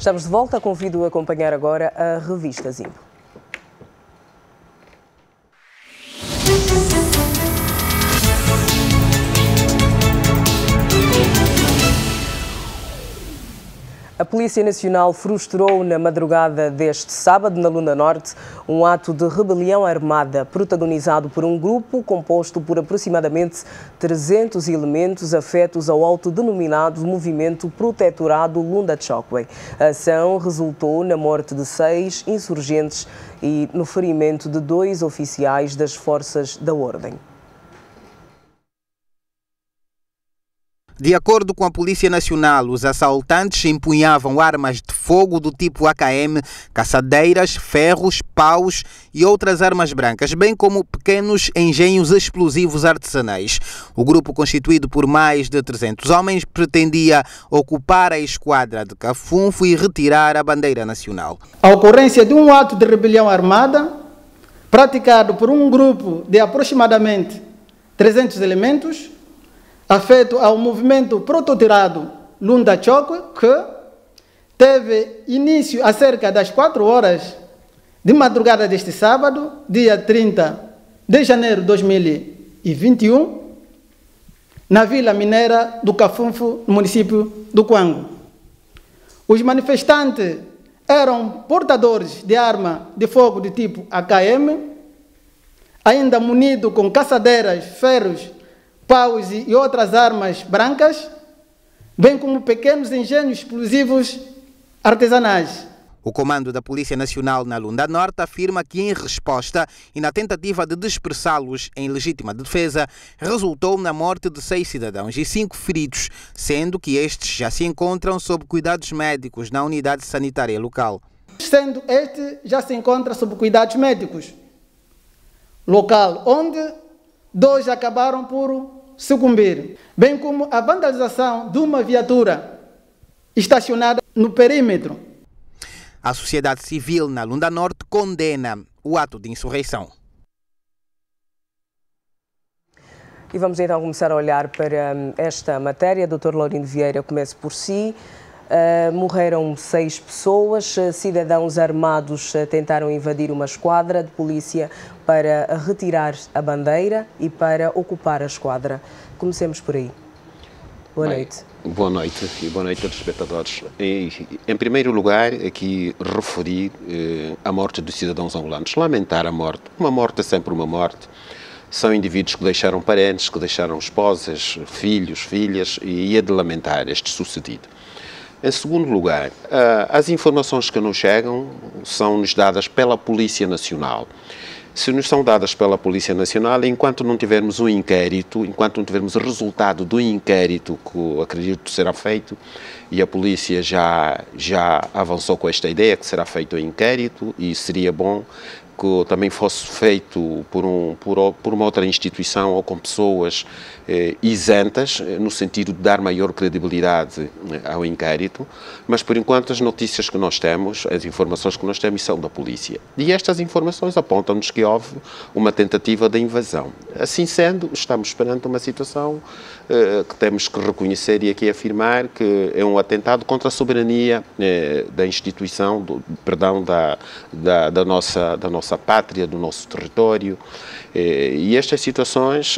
Estamos de volta, convido a acompanhar agora a revista Zimbo. A Polícia Nacional frustrou na madrugada deste sábado, na Lunda Norte, um ato de rebelião armada protagonizado por um grupo composto por aproximadamente 300 elementos afetos ao autodenominado Movimento Protetorado Lunda Chokwe. A ação resultou na morte de 6 insurgentes e no ferimento de 2 oficiais das forças da ordem. De acordo com a Polícia Nacional, os assaltantes empunhavam armas de fogo do tipo AKM, caçadeiras, ferros, paus e outras armas brancas, bem como pequenos engenhos explosivos artesanais. O grupo, constituído por mais de 300 homens, pretendia ocupar a esquadra de Cafunfo e retirar a bandeira nacional. A ocorrência de um ato de rebelião armada, praticado por um grupo de aproximadamente 300 elementos, afeto ao movimento prototirado Lunda Chokwe, que teve início a cerca das 4 horas de madrugada deste sábado, dia 30 de janeiro de 2021, na Vila Mineira do Cafunfo, no município do Cuango. Os manifestantes eram portadores de arma de fogo de tipo AKM, ainda munidos com caçadeiras, ferros, paus e outras armas brancas, bem como pequenos engenhos explosivos artesanais. O comando da Polícia Nacional na Lunda Norte afirma que, em resposta e na tentativa de dispersá-los em legítima defesa, resultou na morte de 6 cidadãos e 5 feridos, sendo que estes já se encontram sob cuidados médicos na unidade sanitária local. Sendo este já se encontra sob cuidados médicos local, onde 2 acabaram por sucumbir, bem como a vandalização de uma viatura estacionada no perímetro. A sociedade civil na Lunda Norte condena o ato de insurreição. E vamos então começar a olhar para esta matéria. Dr. Laurindo Vieira, comece por si. Morreram 6 pessoas, cidadãos armados tentaram invadir uma esquadra de polícia para retirar a bandeira e para ocupar a esquadra. Comecemos por aí. Boa noite. Boa noite e boa noite aos espectadores. Em primeiro lugar, aqui referir a morte dos cidadãos angolanos. Lamentar a morte. Uma morte é sempre uma morte. São indivíduos que deixaram parentes, que deixaram esposas, filhos, filhas, e é de lamentar este sucedido. Em segundo lugar, as informações que nos chegam são-nos dadas pela Polícia Nacional. Se nos são dadas pela Polícia Nacional, enquanto não tivermos um inquérito, enquanto não tivermos o resultado do inquérito que acredito será feito, e a Polícia já avançou com esta ideia que será feito o inquérito, e seria bom que também fosse feito por uma outra instituição ou com pessoas isentas, no sentido de dar maior credibilidade ao inquérito, mas por enquanto as notícias que nós temos, as informações que nós temos são da polícia. E estas informações apontam-nos que houve uma tentativa de invasão. Assim sendo, estamos perante uma situação que temos que reconhecer e aqui afirmar que é um atentado contra a soberania da instituição, da nossa pátria, do nosso território. E estas situações,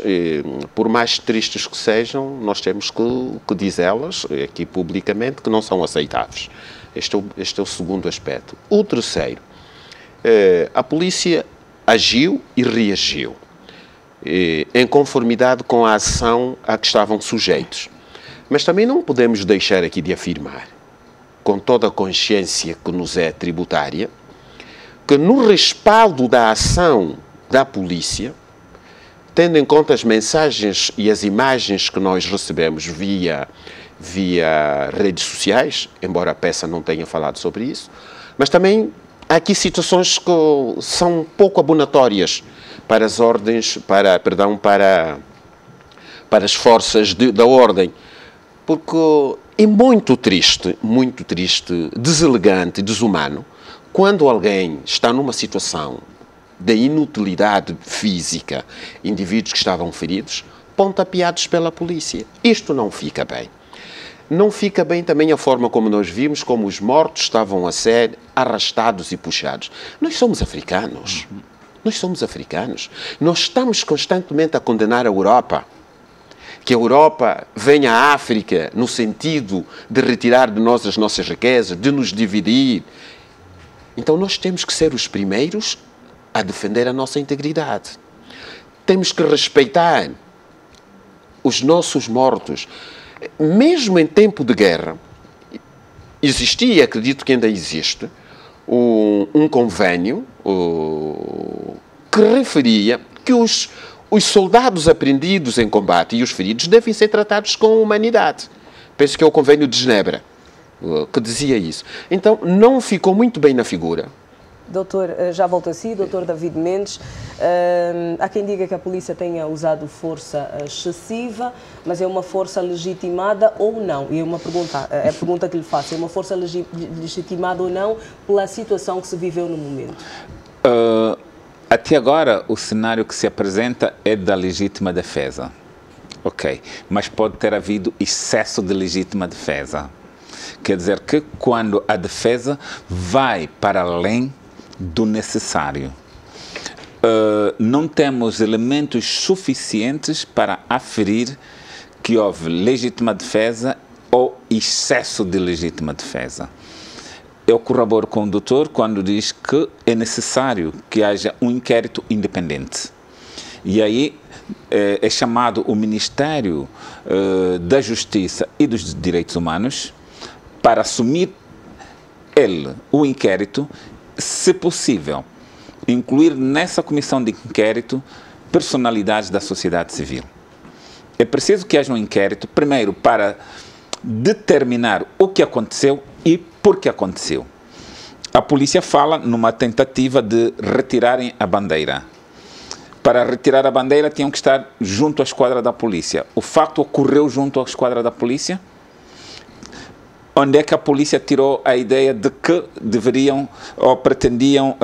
por mais tristes que sejam, nós temos que dizê-las aqui publicamente que não são aceitáveis. Este é o segundo aspecto. O terceiro, a polícia agiu e reagiu em conformidade com a ação a que estavam sujeitos. Mas também não podemos deixar aqui de afirmar, com toda a consciência que nos é tributária, que no respaldo da ação da polícia, tendo em conta as mensagens e as imagens que nós recebemos via redes sociais, embora a peça não tenha falado sobre isso, mas também há aqui situações que são pouco abonatórias para as ordens, para as forças da ordem, porque é muito triste, deselegante, desumano, quando alguém está numa situação de inutilidade física, indivíduos que estavam feridos, pontapeados pela polícia. Isto não fica bem. Não fica bem também a forma como nós vimos, como os mortos estavam a ser arrastados e puxados. Nós somos africanos. Nós somos africanos. Nós estamos constantemente a condenar a Europa. Que a Europa venha à África no sentido de retirar de nós as nossas riquezas, de nos dividir. Então nós temos que ser os primeiros a defender a nossa integridade. Temos que respeitar os nossos mortos. Mesmo em tempo de guerra, existia, acredito que ainda existe, um convênio que referia que os soldados apreendidos em combate e os feridos devem ser tratados com humanidade. Penso que é o convênio de Genebra que dizia isso. Então, não ficou muito bem na figura. Doutor, já volto a si, doutor David Mendes. Há quem diga que a polícia tenha usado força excessiva, mas é uma força legitimada ou não? E é uma pergunta, a pergunta que lhe faço, é uma força legitimada ou não pela situação que se viveu no momento? Até agora, o cenário que se apresenta é da legítima defesa. Ok, mas pode ter havido excesso de legítima defesa. Quer dizer que quando a defesa vai para além do necessário. Não temos elementos suficientes para aferir que houve legítima defesa ou excesso de legítima defesa. Eu corroboro com o doutor quando diz que é necessário que haja um inquérito independente. E aí é chamado o Ministério da Justiça e dos Direitos Humanos para assumir o inquérito, se possível, incluir nessa comissão de inquérito personalidades da sociedade civil. É preciso que haja um inquérito, primeiro, para determinar o que aconteceu e por que aconteceu. A polícia fala numa tentativa de retirarem a bandeira. Para retirar a bandeira, tinham que estar junto à esquadra da polícia. O facto ocorreu junto à esquadra da polícia? Onde é que a polícia tirou a ideia de que deveriam ou pretendiam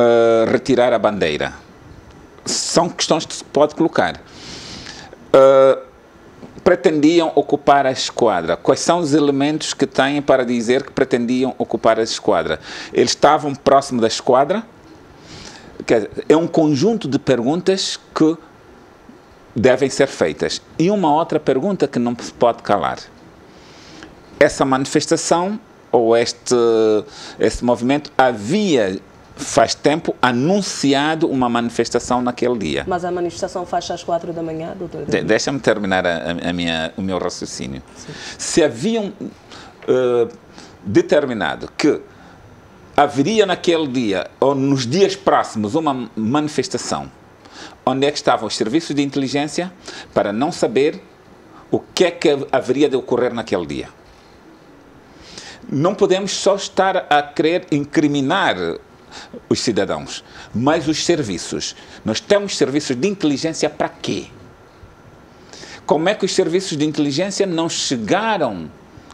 retirar a bandeira? São questões que se pode colocar. Pretendiam ocupar a esquadra. Quais são os elementos que têm para dizer que pretendiam ocupar a esquadra? Eles estavam próximo da esquadra? É um conjunto de perguntas que devem ser feitas. E uma outra pergunta que não se pode calar. Essa manifestação, ou este movimento, havia, faz tempo, anunciado uma manifestação naquele dia. Mas a manifestação faz às 4 da manhã, doutor? Deixa-me terminar o meu raciocínio. Sim. Se haviam determinado que haveria naquele dia, ou nos dias próximos, uma manifestação, onde é que estavam os serviços de inteligência para não saber o que é que haveria de ocorrer naquele dia? Não podemos só estar a querer incriminar os cidadãos, mas os serviços. Nós temos serviços de inteligência para quê? Como é que os serviços de inteligência não chegaram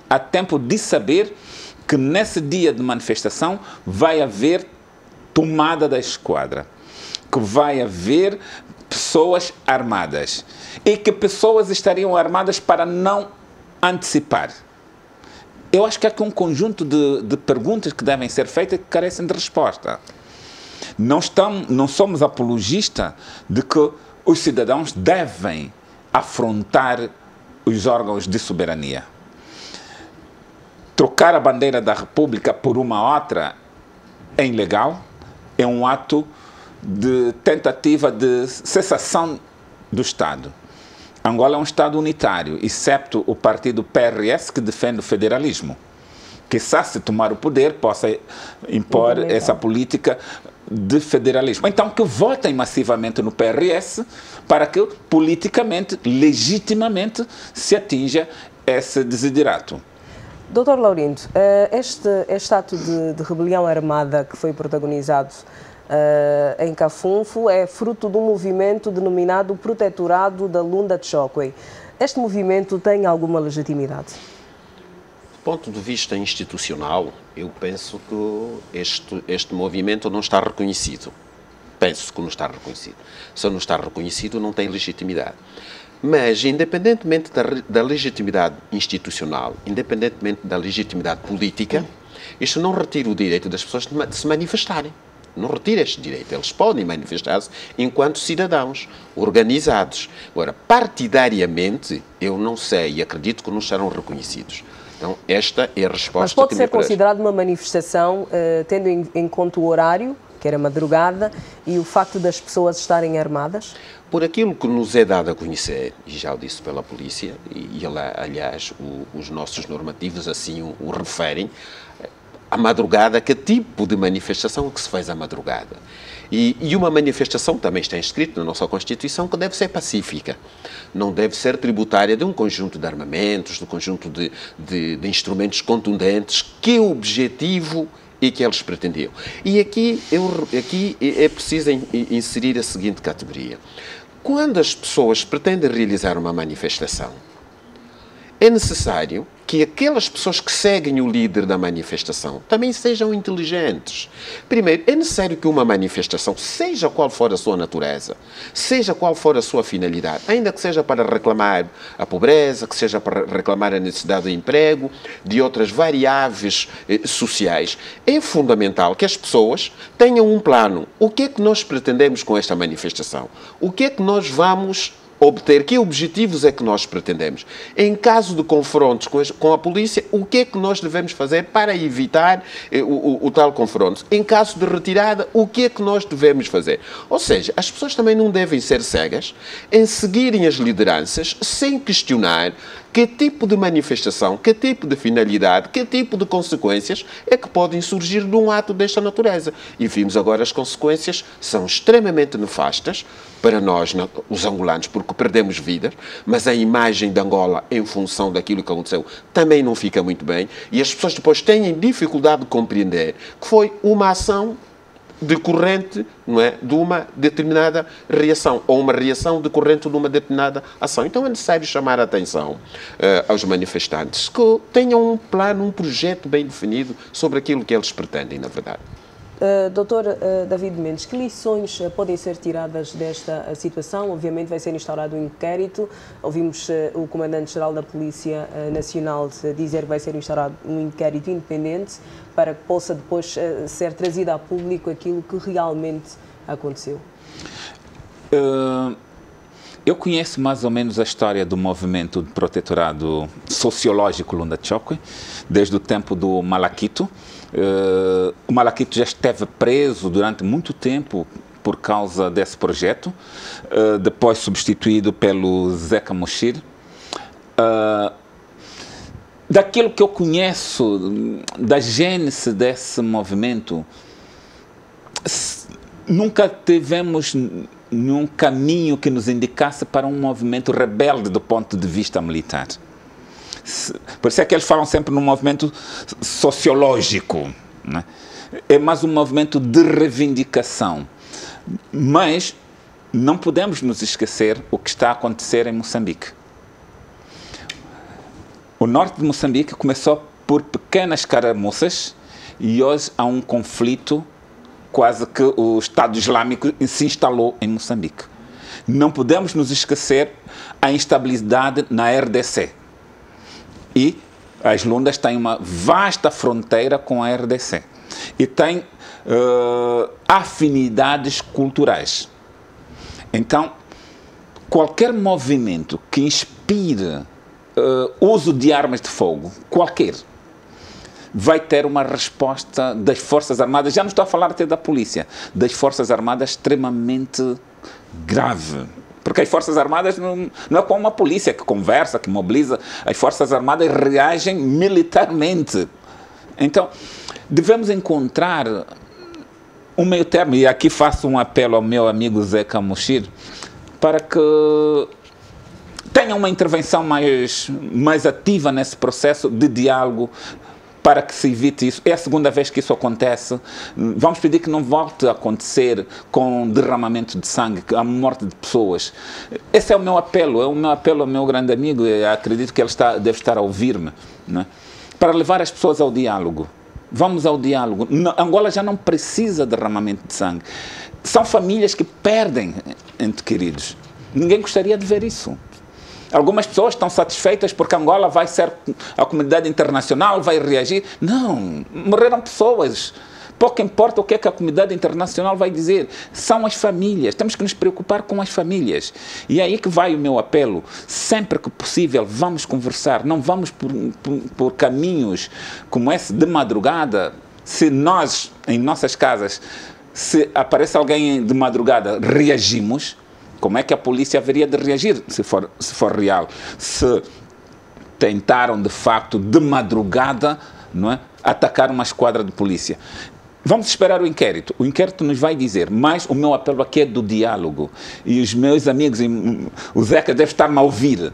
a tempo de saber que nesse dia de manifestação vai haver tomada da esquadra, que vai haver pessoas armadas e que pessoas estariam armadas para não antecipar? Eu acho que há aqui um conjunto de perguntas que devem ser feitas que carecem de resposta. Não somos apologistas de que os cidadãos devem afrontar os órgãos de soberania. Trocar a bandeira da República por uma outra é ilegal, é um ato de tentativa de cessação do Estado. Angola é um Estado unitário, excepto o partido PRS, que defende o federalismo. Quizá, se tomar o poder, possa impor essa política de federalismo. Então, que votem massivamente no PRS para que, politicamente, legitimamente, se atinja esse desiderato. Doutor Laurindo, este ato de rebelião armada que foi protagonizado em Cafunfo é fruto de um movimento denominado Protetorado da Lunda Tchokwe. Este movimento tem alguma legitimidade? Do ponto de vista institucional, eu penso que este movimento não está reconhecido. Penso que não está reconhecido. Se não está reconhecido, não tem legitimidade. Mas, independentemente da legitimidade institucional, independentemente da legitimidade política, isto não retira o direito das pessoas de se manifestarem. Não retira este direito. Eles podem manifestar-se enquanto cidadãos organizados. Agora, partidariamente, eu não sei e acredito que não serão reconhecidos. Então, esta é a resposta. Mas pode ser considerado uma manifestação, tendo em conta o horário, que era madrugada, e o facto das pessoas estarem armadas? Por aquilo que nos é dado a conhecer, e já o disse pela polícia, e aliás, os nossos normativos assim o referem, a madrugada, que tipo de manifestação que se faz à madrugada? E uma manifestação também está inscrito na nossa Constituição que deve ser pacífica. Não deve ser tributária de um conjunto de armamentos, de um conjunto de instrumentos contundentes, que o objetivo e que eles pretendiam. E aqui é preciso inserir a seguinte categoria. Quando as pessoas pretendem realizar uma manifestação, é necessário que aquelas pessoas que seguem o líder da manifestação também sejam inteligentes. Primeiro, é necessário que uma manifestação, seja qual for a sua natureza, seja qual for a sua finalidade, ainda que seja para reclamar a pobreza, que seja para reclamar a necessidade de emprego, de outras variáveis sociais, é fundamental que as pessoas tenham um plano. O que é que nós pretendemos com esta manifestação? O que é que nós vamos obter? Que objetivos é que nós pretendemos? Em caso de confrontos com a polícia, o que é que nós devemos fazer para evitar o tal confronto? Em caso de retirada, o que é que nós devemos fazer? Ou seja, as pessoas também não devem ser cegas em seguirem as lideranças sem questionar que tipo de manifestação, que tipo de finalidade, que tipo de consequências é que podem surgir de um ato desta natureza. E vimos agora as consequências são extremamente nefastas para nós, os angolanos, porque perdemos vidas, mas a imagem de Angola, em função daquilo que aconteceu, também não fica muito bem. E as pessoas depois têm dificuldade de compreender que foi uma ação decorrente, não é, de uma determinada reação, ou uma reação decorrente de uma determinada ação. Então é necessário chamar a atenção aos manifestantes que tenham um plano, um projeto bem definido sobre aquilo que eles pretendem, na verdade. Doutor David Mendes, que lições podem ser tiradas desta situação? Obviamente vai ser instaurado um inquérito. Ouvimos o Comandante-Geral da Polícia Nacional dizer que vai ser instaurado um inquérito independente para que possa depois ser trazido a público aquilo que realmente aconteceu. Eu conheço mais ou menos a história do movimento de protetorado sociológico Lunda Chokwe, desde o tempo do Malaquito. O Malaquito já esteve preso durante muito tempo por causa desse projeto, depois substituído pelo Zeca Moshir. Daquilo que eu conheço da gênese desse movimento, nunca tivemos nenhum caminho que nos indicasse para um movimento rebelde do ponto de vista militar. Por isso é que eles falam sempre num movimento sociológico, né? É mais um movimento de reivindicação. Mas não podemos nos esquecer o que está a acontecer em Moçambique. O norte de Moçambique começou por pequenas caramuças e hoje há um conflito, quase que o Estado Islâmico se instalou em Moçambique. Não podemos nos esquecer a instabilidade na RDC. E as Lundas têm uma vasta fronteira com a RDC e têm afinidades culturais. Então, qualquer movimento que inspire uso de armas de fogo, qualquer, vai ter uma resposta das Forças Armadas, já não estou a falar até da polícia, das Forças Armadas extremamente grave. Porque as Forças Armadas não é como uma polícia que conversa, que mobiliza. As Forças Armadas reagem militarmente. Então, devemos encontrar um meio termo. E aqui faço um apelo ao meu amigo Zeca Moshir para que tenha uma intervenção mais ativa nesse processo de diálogo, para que se evite isso. É a segunda vez que isso acontece. Vamos pedir que não volte a acontecer com derramamento de sangue, a morte de pessoas. Esse é o meu apelo ao meu grande amigo, e acredito que ele deve estar a ouvir-me, né? Para levar as pessoas ao diálogo. Vamos ao diálogo. Angola já não precisa de derramamento de sangue. São famílias que perdem entes queridos. Ninguém gostaria de ver isso. Algumas pessoas estão satisfeitas porque Angola vai ser, a comunidade internacional vai reagir. Não, morreram pessoas. Pouco importa o que é que a comunidade internacional vai dizer. São as famílias. Temos que nos preocupar com as famílias. E é aí que vai o meu apelo. Sempre que possível, vamos conversar. Não vamos por caminhos como esse de madrugada. Se nós, em nossas casas, se aparece alguém de madrugada, reagimos, como é que a polícia haveria de reagir, se for real? Se tentaram, de facto, de madrugada, não é, atacar uma esquadra de polícia. Vamos esperar o inquérito nos vai dizer, mas o meu apelo aqui é do diálogo. E os meus amigos, o Zeca deve estar-me a ouvir,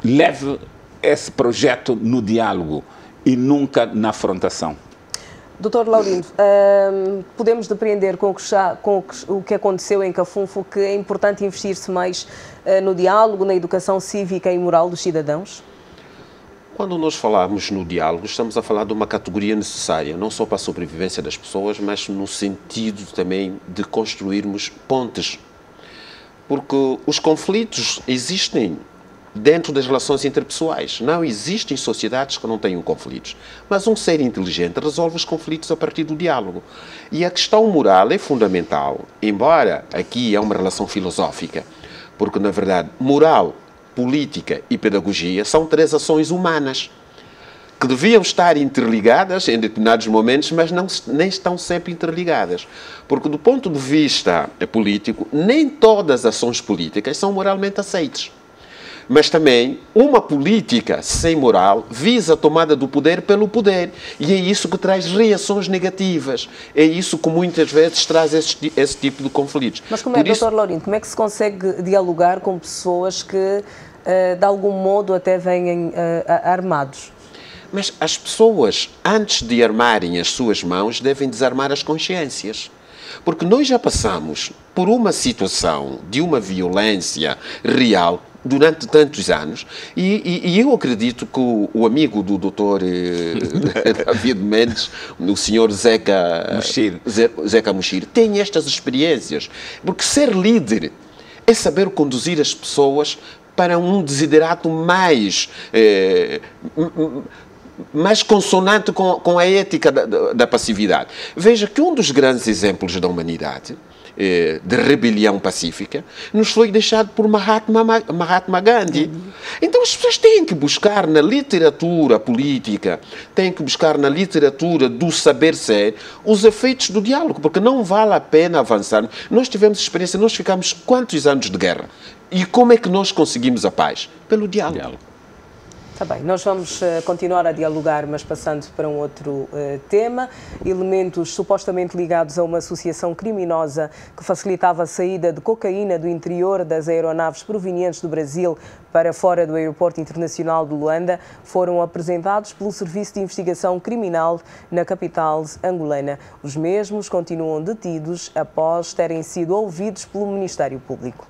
leve esse projeto no diálogo e nunca na afrontação. Dr. Laurindo, podemos depreender com o que aconteceu em Cafunfo que é importante investir-se mais no diálogo, na educação cívica e moral dos cidadãos? Quando nós falamos no diálogo, estamos a falar de uma categoria necessária, não só para a sobrevivência das pessoas, mas no sentido também de construirmos pontes. Porque os conflitos existem dentro das relações interpessoais. Não existem sociedades que não tenham conflitos. Mas um ser inteligente resolve os conflitos a partir do diálogo. E a questão moral é fundamental, embora aqui é uma relação filosófica, porque, na verdade, moral, política e pedagogia são 3 ações humanas que deviam estar interligadas em determinados momentos, mas nem estão sempre interligadas. Porque, do ponto de vista político, nem todas as ações políticas são moralmente aceitas. Mas também uma política sem moral visa a tomada do poder pelo poder. E é isso que traz reações negativas. É isso que muitas vezes traz esse tipo de conflitos. Mas como é, Dr. Laurindo, como é que se consegue dialogar com pessoas que, de algum modo, até vêm armados? Mas as pessoas, antes de armarem as suas mãos, devem desarmar as consciências. Porque nós já passamos por uma situação de uma violência real durante tantos anos, e eu acredito que o amigo do doutor David Mendes, o senhor Zeca Muxir, tem estas experiências. Porque ser líder é saber conduzir as pessoas para um desiderato mais consonante com a ética da passividade. Veja que um dos grandes exemplos da humanidade de rebelião pacífica nos foi deixado por Mahatma Gandhi. Então as pessoas têm que buscar na literatura política, têm que buscar na literatura do saber ser os efeitos do diálogo, porque não vale a pena avançar. Nós tivemos experiência, nós ficamos quantos anos de guerra? E como é que nós conseguimos a paz? Pelo diálogo. Está bem, nós vamos continuar a dialogar, mas passando para um outro tema. Elementos supostamente ligados a uma associação criminosa que facilitava a saída de cocaína do interior das aeronaves provenientes do Brasil para fora do Aeroporto Internacional de Luanda foram apresentados pelo Serviço de Investigação Criminal na capital angolana. Os mesmos continuam detidos após terem sido ouvidos pelo Ministério Público.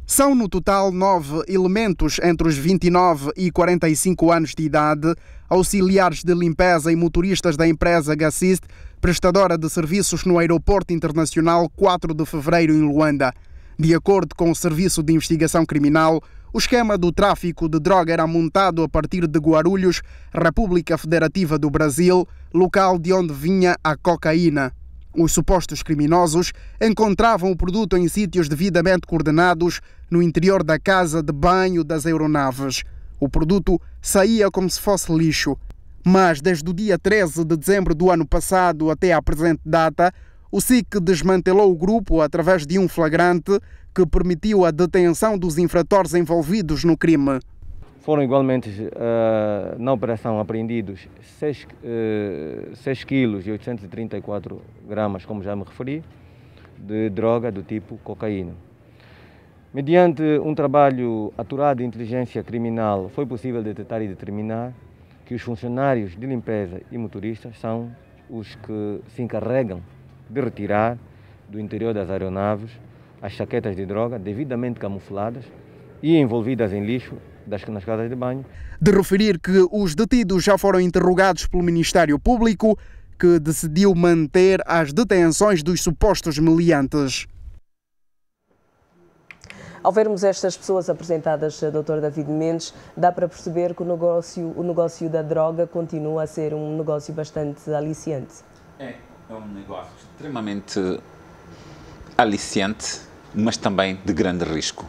São no total 9 elementos entre os 29 e 45 anos de idade, auxiliares de limpeza e motoristas da empresa Gassist, prestadora de serviços no Aeroporto Internacional 4 de Fevereiro em Luanda. De acordo com o Serviço de Investigação Criminal, o esquema do tráfico de droga era montado a partir de Guarulhos, República Federativa do Brasil, local de onde vinha a cocaína. Os supostos criminosos encontravam o produto em sítios devidamente coordenados no interior da casa de banho das aeronaves. O produto saía como se fosse lixo. Mas desde o dia 13 de dezembro do ano passado até à presente data, o SIC desmantelou o grupo através de um flagrante que permitiu a detenção dos infratores envolvidos no crime. Foram igualmente na operação apreendidos 6 quilos e 834 gramas, como já me referi, de droga do tipo cocaína. Mediante um trabalho aturado de inteligência criminal, foi possível detectar e determinar que os funcionários de limpeza e motoristas são os que se encarregam de retirar do interior das aeronaves as chaquetas de droga devidamente camufladas e envolvidas em lixo nas casas de banho. De referir que os detidos já foram interrogados pelo Ministério Público, que decidiu manter as detenções dos supostos meliantes. Ao vermos estas pessoas apresentadas, Dr. David Mendes, dá para perceber que o negócio da droga continua a ser um negócio bastante aliciante. É um negócio extremamente aliciante, mas também de grande risco.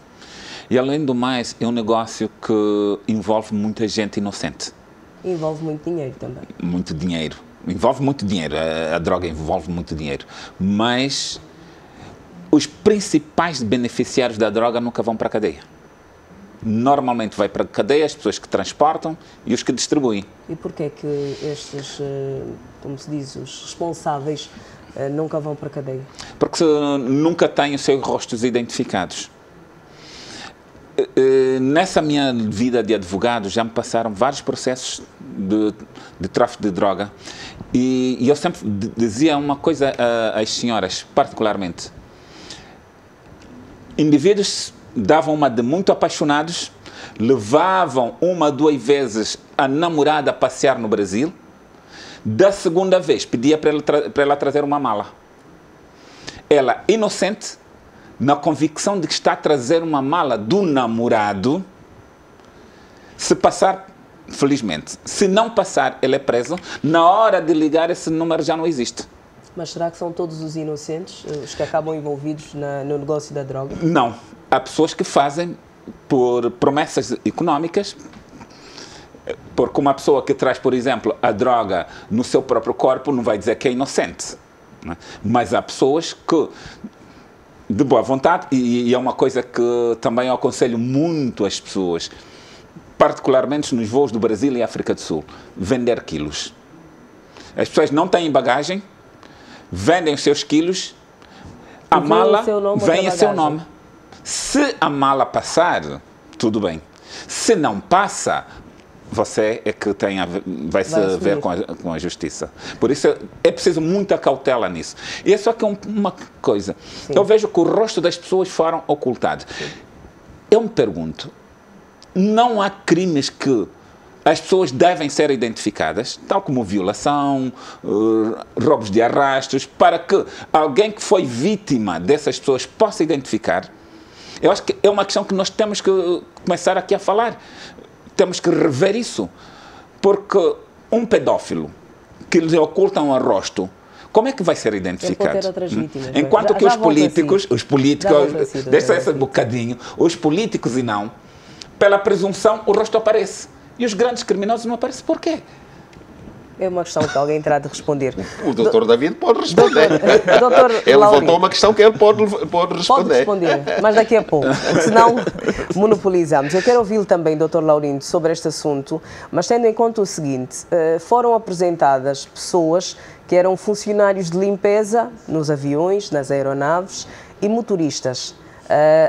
E, além do mais, é um negócio que envolve muita gente inocente. Envolve muito dinheiro também. Muito dinheiro. Envolve muito dinheiro. A droga envolve muito dinheiro. Mas os principais beneficiários da droga nunca vão para a cadeia. Normalmente vai para a cadeia as pessoas que transportam e os que distribuem. E porquê que estes, como se diz, os responsáveis nunca vão para a cadeia? Porque nunca têm os seus rostos identificados. Nessa minha vida de advogado já me passaram vários processos de tráfico de droga e eu sempre dizia uma coisa às senhoras, particularmente. Indivíduos davam uma de muito apaixonados, levavam 1 ou 2 vezes a namorada a passear no Brasil, da segunda vez pedia para ela trazer uma mala. Ela, inocente, na convicção de que está a trazer uma mala do namorado, se passar, felizmente. Se não passar, ele é preso. Na hora de ligar, esse número já não existe. Mas será que são todos os inocentes os que acabam envolvidos no negócio da droga? Não. Há pessoas que fazem por promessas económicas, porque uma pessoa que traz, por exemplo, a droga no seu próprio corpo não vai dizer que é inocente. Não é? Mas há pessoas que, de boa vontade, e é uma coisa que também eu aconselho muito às pessoas, particularmente nos voos do Brasil e África do Sul, vender quilos. As pessoas não têm bagagem, vendem os seus quilos, a mala vem a seu nome. Se a mala passar, tudo bem. Se não passa, você é que vai se ver com a justiça. Por isso é preciso muita cautela nisso. E é só que uma coisa. Sim. Eu vejo que o rosto das pessoas foram ocultados. Sim. Eu me pergunto, não há crimes que as pessoas devem ser identificadas, tal como violação, roubos de arrastos, para que alguém que foi vítima dessas pessoas possa identificar? Eu acho que é uma questão que nós temos que começar aqui a falar. Temos que rever isso. Porque um pedófilo que lhe ocultam o rosto, como é que vai ser identificado? Ele pode ter outras vítimas. Enquanto que os políticos, deixa esse bocadinho, os políticos e não, pela presunção o rosto aparece. E os grandes criminosos não aparecem. Por quê? É uma questão que alguém terá de responder. O doutor David pode responder. Ele levantou uma questão que ele pode responder. Pode responder, mas daqui a pouco, senão monopolizamos. Eu quero ouvi-lo também, doutor Laurindo, sobre este assunto, mas tendo em conta o seguinte, foram apresentadas pessoas que eram funcionários de limpeza nos aviões, nas aeronaves e motoristas.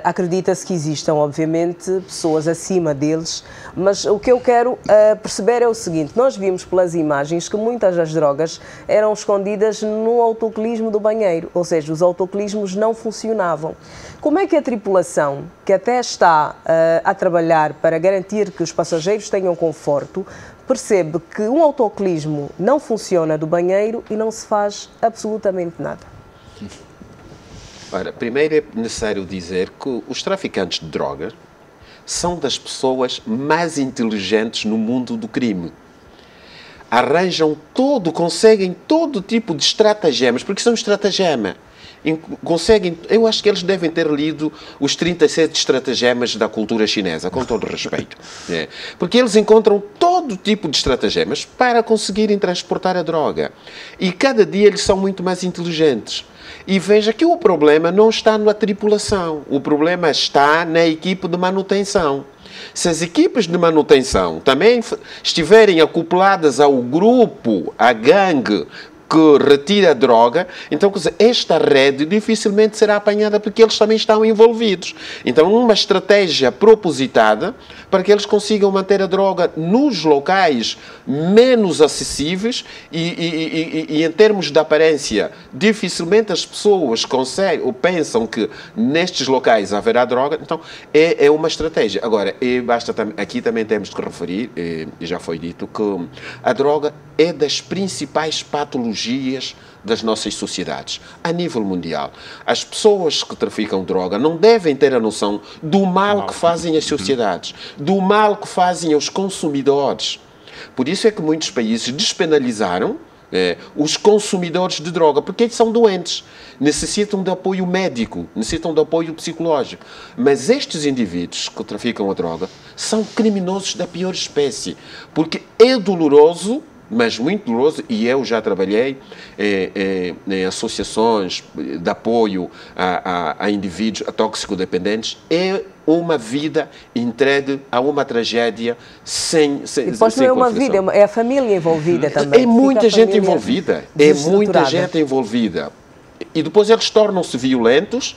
Acredita-se que existam, obviamente, pessoas acima deles, mas o que eu quero perceber é o seguinte: nós vimos pelas imagens que muitas das drogas eram escondidas no autocolismo do banheiro, ou seja, os autocolismos não funcionavam. Como é que a tripulação, que até está a trabalhar para garantir que os passageiros tenham conforto, percebe que um autocolismo não funciona do banheiro e não se faz absolutamente nada? Ora, primeiro é necessário dizer que os traficantes de drogas são das pessoas mais inteligentes no mundo do crime. Conseguem todo tipo de estratagemas, porque são estratagemas. Eu acho que eles devem ter lido os 37 estratagemas da cultura chinesa, com todo respeito. Porque eles encontram todo tipo de estratagemas para conseguirem transportar a droga. E cada dia eles são muito mais inteligentes. E veja que o problema não está na tripulação, o problema está na equipe de manutenção. Se as equipes de manutenção também estiverem acopladas ao grupo, à gangue, que retira a droga, então esta rede dificilmente será apanhada porque eles também estão envolvidos. Então, uma estratégia propositada para que eles consigam manter a droga nos locais menos acessíveis e em termos de aparência, dificilmente as pessoas conseguem ou pensam que nestes locais haverá droga. Então, é uma estratégia. Agora, aqui também temos que referir, e já foi dito, que a droga é das principais patologias patologias das nossas sociedades, a nível mundial. As pessoas que traficam droga não devem ter a noção do mal que fazem as sociedades, do mal que fazem os consumidores. Por isso é que muitos países despenalizaram os consumidores de droga, porque eles são doentes, necessitam de apoio médico, necessitam de apoio psicológico. Mas estes indivíduos que traficam a droga são criminosos da pior espécie, porque é doloroso, mas muito doloroso, e eu já trabalhei em associações de apoio a indivíduos, a toxicodependentes, é uma vida entregue a uma tragédia sem depois não é uma vida, é a família envolvida também. É muita gente envolvida, é muita gente envolvida. E depois eles tornam-se violentos,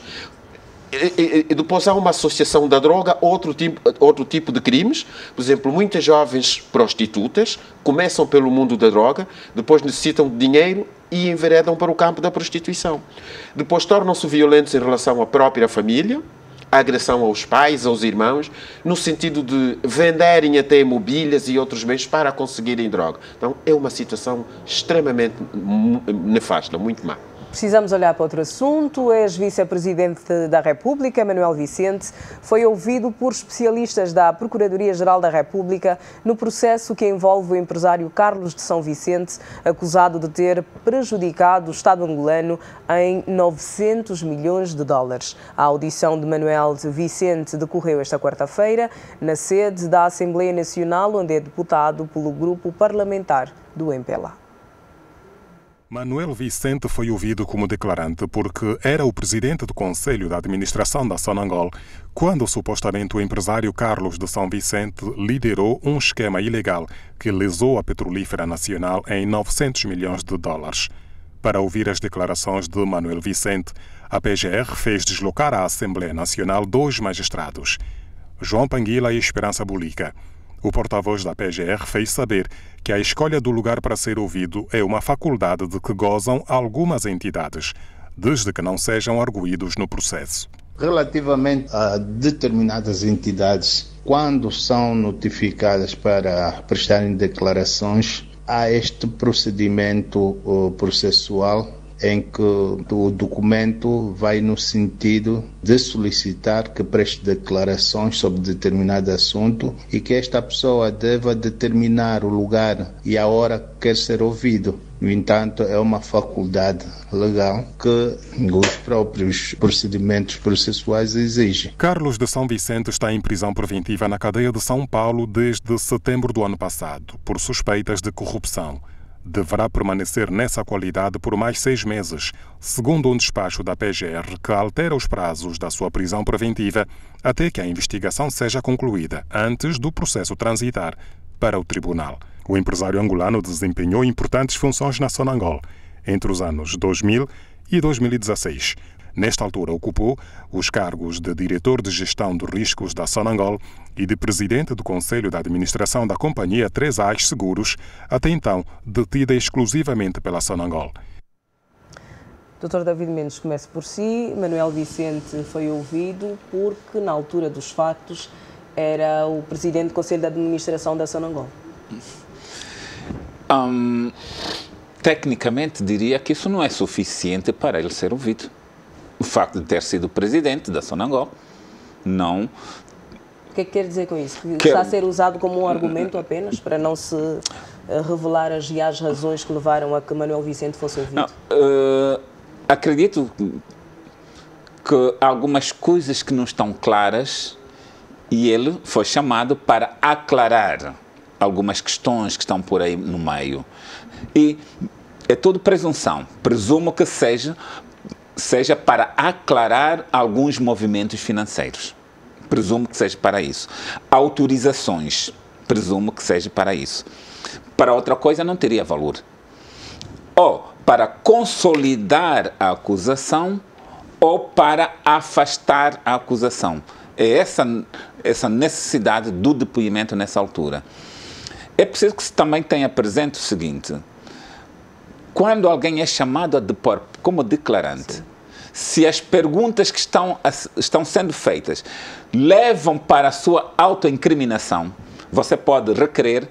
e depois há uma associação da droga, outro tipo de crimes. Por exemplo, muitas jovens prostitutas começam pelo mundo da droga, depois necessitam de dinheiro e enveredam para o campo da prostituição. Depois tornam-se violentos em relação à própria família, a agressão aos pais, aos irmãos, no sentido de venderem até mobílias e outros bens para conseguirem droga. Então é uma situação extremamente nefasta, muito má. Precisamos olhar para outro assunto. O ex-vice-presidente da República, Manuel Vicente, foi ouvido por especialistas da Procuradoria-Geral da República no processo que envolve o empresário Carlos de São Vicente, acusado de ter prejudicado o Estado angolano em 900 milhões de dólares. A audição de Manuel Vicente decorreu esta quarta-feira na sede da Assembleia Nacional, onde é deputado pelo grupo parlamentar do MPLA. Manuel Vicente foi ouvido como declarante porque era o presidente do Conselho da Administração da Sonangol quando supostamente o empresário Carlos de São Vicente liderou um esquema ilegal que lesou a petrolífera nacional em 900 milhões de dólares. Para ouvir as declarações de Manuel Vicente, a PGR fez deslocar à Assembleia Nacional 2 magistrados, João Panguila e Esperança Bulica. O porta-voz da PGR fez saber que a escolha do lugar para ser ouvido é uma faculdade de que gozam algumas entidades, desde que não sejam arguidos no processo. Relativamente a determinadas entidades, quando são notificadas para prestarem declarações, há este procedimento processual em que o documento vai no sentido de solicitar que preste declarações sobre determinado assunto e que esta pessoa deva determinar o lugar e a hora que quer ser ouvido. No entanto, é uma faculdade legal que os próprios procedimentos processuais exigem. Carlos de São Vicente está em prisão preventiva na cadeia de São Paulo desde setembro do ano passado, por suspeitas de corrupção. Deverá permanecer nessa qualidade por mais 6 meses, segundo um despacho da PGR que altera os prazos da sua prisão preventiva até que a investigação seja concluída, antes do processo transitar para o tribunal. O empresário angolano desempenhou importantes funções na Sonangol entre os anos 2000 e 2016. Nesta altura, ocupou os cargos de diretor de gestão de riscos da Sonangol e de presidente do Conselho de Administração da companhia 3As Seguros, até então detida exclusivamente pela Sonangol. Dr. David Mendes, comece por si. Manuel Vicente foi ouvido porque, na altura dos factos, era o presidente do Conselho de Administração da Sonangol. Tecnicamente, diria que isso não é suficiente para ele ser ouvido. O facto de ter sido presidente da Sonangol não... O que é que quer dizer com isso? Que está a ser usado como um argumento apenas para não se revelar as razões que levaram a que Manuel Vicente fosse ouvido? Não, acredito que há algumas coisas que não estão claras e ele foi chamado para aclarar algumas questões que estão por aí no meio. E é tudo presunção. Presumo que seja para aclarar alguns movimentos financeiros. Presumo que seja para isso. Autorizações. Presumo que seja para isso. Para outra coisa não teria valor. Ou para consolidar a acusação ou para afastar a acusação. É essa necessidade do depoimento nessa altura. É preciso que se também tenha presente o seguinte: quando alguém é chamado a depor como declarante, se as perguntas que estão sendo feitas levam para a sua autoincriminação, você pode requerer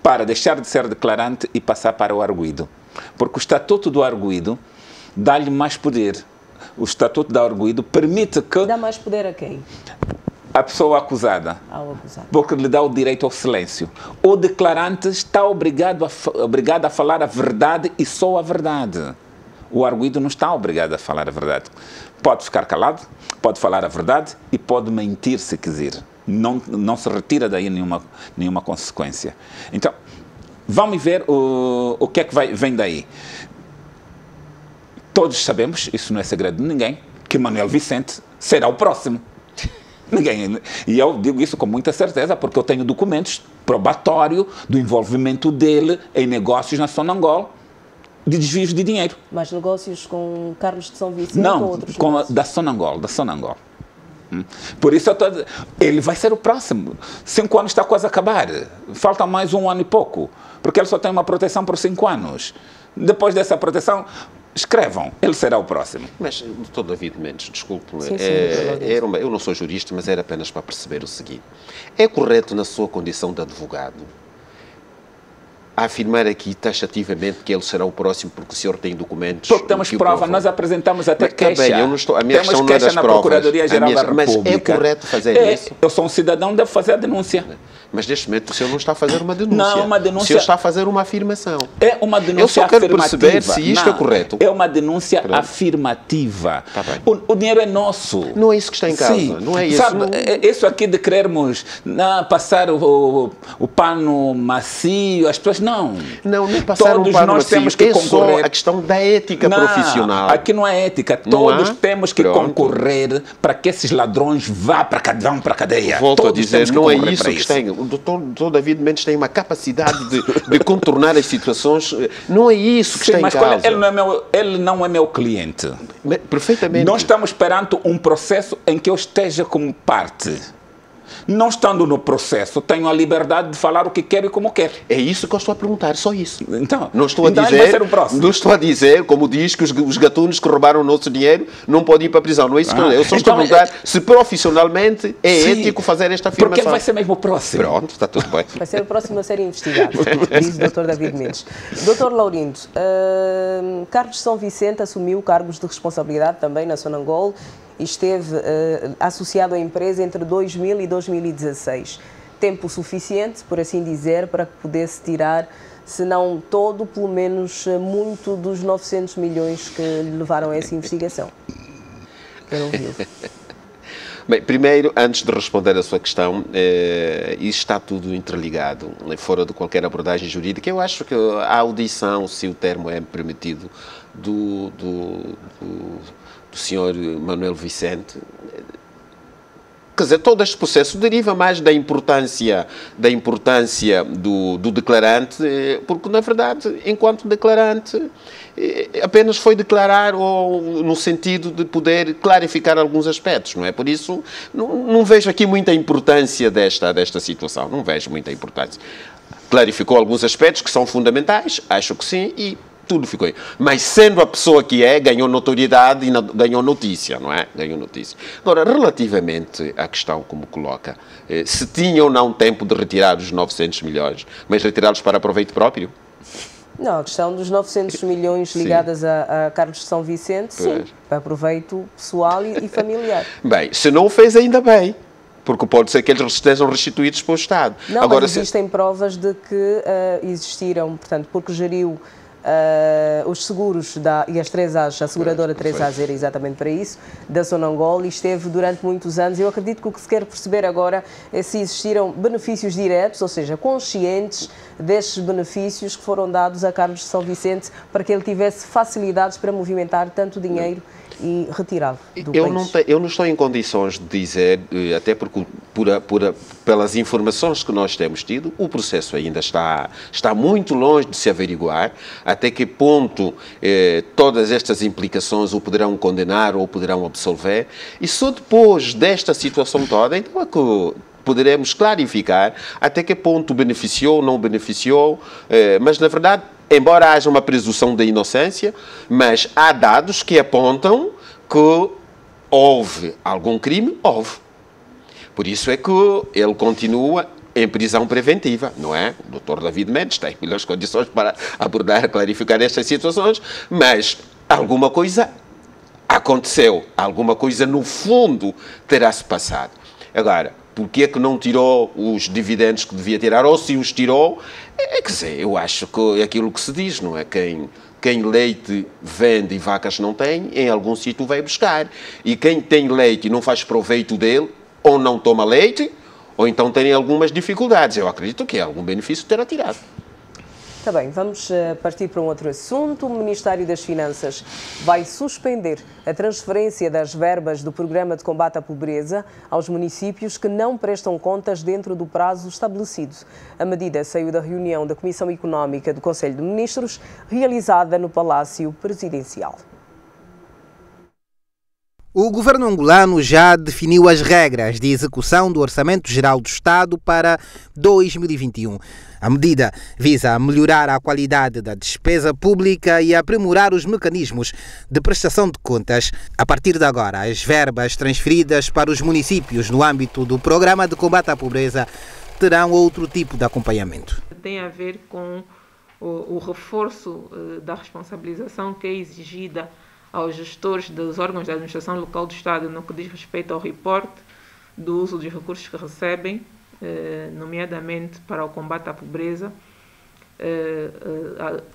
para deixar de ser declarante e passar para o arguido. Porque o Estatuto do Arguido dá-lhe mais poder. O Estatuto do Arguido permite que... Dá mais poder a quem? A pessoa acusada. Ao acusado. Porque lhe dá o direito ao silêncio. O declarante está obrigado a falar a verdade e só a verdade. O arguido não está obrigado a falar a verdade. Pode ficar calado, pode falar a verdade e pode mentir se quiser. Não se retira daí nenhuma consequência. Então, vamos ver o que é que vem daí. Todos sabemos, isso não é segredo de ninguém, que Manuel Vicente será o próximo. Ninguém. E eu digo isso com muita certeza, porque eu tenho documentos probatórios do envolvimento dele em negócios na Sonangol de desvios de dinheiro. Mas negócios com Carlos de São Vicente não, ou outros com negócios? Da Sonangol. Por isso ele vai ser o próximo. 5 anos está quase a acabar. Falta mais 1 ano e pouco, porque ele só tem uma proteção por 5 anos. Depois dessa proteção, escrevam, ele será o próximo. Mas, doutor David Mendes, desculpe-me, eu não sou jurista, mas era apenas para perceber o seguinte. É correto, na sua condição de advogado, afirmar aqui taxativamente que ele será o próximo porque o senhor tem documentos? Porque temos prova, nós apresentamos até queixa. Bem, eu não estou, a minha temos questão não é queixa das na provas, Procuradoria-Geral da República. Mas é correto fazer isso? Eu sou um cidadão, devo fazer a denúncia. Mas neste momento o senhor não está a fazer uma denúncia. Não, uma denúncia. O senhor está a fazer uma afirmação. É uma denúncia afirmativa. Eu só quero afirmativa. perceber se isto é correto. É uma denúncia afirmativa. Tá bem. O dinheiro é nosso. Não é isso que está em causa. Sim. Não é isso. Sabe, isso aqui de querermos passar o pano macio, as pessoas, não. Não, nem passar Todos um pano nós macio. temos que concorrer. É só a questão da ética profissional. Aqui não é ética. Todos temos que concorrer para que esses ladrões vão para a cadeia. Volto Todos a dizer, não é isso que isso. tem. O doutor David Mendes tem uma capacidade de contornar as situações. Não é isso que está em causa. Ele não é meu cliente. Perfeitamente. Nós estamos perante um processo em que eu esteja como parte. Não estando no processo, tenho a liberdade de falar o que quero e como quero. É isso que eu estou a perguntar, só isso. Então, não estou a ele dizer, vai ser o próximo. Não estou a dizer, como diz, que os gatunos que roubaram o nosso dinheiro não podem ir para a prisão. Não é isso que eu só estou a perguntar se profissionalmente é ético fazer esta afirmação. Porque ele vai ser mesmo o próximo. Pronto, está tudo bem. Vai ser o próximo a ser investigado, diz o Dr. David Mendes. Dr. Laurindo, Carlos de São Vicente assumiu cargos de responsabilidade também na Sonangol e esteve associado à empresa entre 2000 e 2016. Tempo suficiente, por assim dizer, para que pudesse tirar, se não todo, pelo menos muito dos 900 milhões que lhe levaram a essa investigação. Quero ouvi-lo. Bem, primeiro, antes de responder a sua questão, isso está tudo interligado, fora de qualquer abordagem jurídica. Eu acho que a audição, se o termo é permitido, do senhor Manuel Vicente, quer dizer, todo este processo deriva mais da importância do declarante, porque, na verdade, enquanto declarante, apenas foi declarar no sentido de poder clarificar alguns aspectos, não é? Por isso, não vejo aqui muita importância desta situação, não vejo muita importância. Clarificou alguns aspectos que são fundamentais, acho que sim, e tudo ficou aí. Mas sendo a pessoa que ganhou notoriedade e ganhou notícia, não é? Ganhou notícia. Agora, relativamente à questão como coloca, se tinha ou não tempo de retirar os 900 milhões, mas retirá-los para proveito próprio? Não, a questão dos 900 milhões ligadas a Carlos de São Vicente, sim, para proveito pessoal e familiar. Bem, se não o fez, ainda bem. Porque pode ser que eles estejam restituídos para o Estado. Não, agora, mas existem provas de que existiram, portanto, porque geriu os seguros e as 3As, a seguradora 3As era exatamente para isso, da Sonangol, e esteve durante muitos anos. Eu acredito que o que se quer perceber agora é se existiram benefícios diretos, ou seja, conscientes destes benefícios que foram dados a Carlos de São Vicente para que ele tivesse facilidades para movimentar tanto dinheiro e retirá-lo do país. Eu não estou em condições de dizer, até porque pelas informações que nós temos tido, o processo ainda está muito longe de se averiguar até que ponto todas estas implicações o poderão condenar ou poderão absolver, e só depois desta situação toda, então é que poderemos clarificar até que ponto beneficiou ou não beneficiou, mas na verdade, embora haja uma presunção de inocência, mas há dados que apontam que houve algum crime, houve. Por isso é que ele continua em prisão preventiva, não é? O Dr. David Mendes tem melhores condições para abordar, clarificar estas situações, mas alguma coisa aconteceu, alguma coisa no fundo terá-se passado. Agora, por que é que não tirou os dividendos que devia tirar? Ou se os tirou, quer dizer, eu acho que é aquilo que se diz, não é? Quem leite vende e vacas não tem, em algum sítio vai buscar. E quem tem leite e não faz proveito dele, ou não toma leite, ou então tem algumas dificuldades. Eu acredito que algum benefício terá tirado. Está bem, vamos partir para um outro assunto. O Ministério das Finanças vai suspender a transferência das verbas do Programa de Combate à Pobreza aos municípios que não prestam contas dentro do prazo estabelecido. A medida saiu da reunião da Comissão Económica do Conselho de Ministros, realizada no Palácio Presidencial. O governo angolano já definiu as regras de execução do Orçamento Geral do Estado para 2021. A medida visa melhorar a qualidade da despesa pública e aprimorar os mecanismos de prestação de contas. A partir de agora, as verbas transferidas para os municípios no âmbito do Programa de Combate à Pobreza terão outro tipo de acompanhamento. Tem a ver com o reforço da responsabilização que é exigida aos gestores dos órgãos da administração local do Estado no que diz respeito ao reporte do uso dos recursos que recebem, nomeadamente para o combate à pobreza.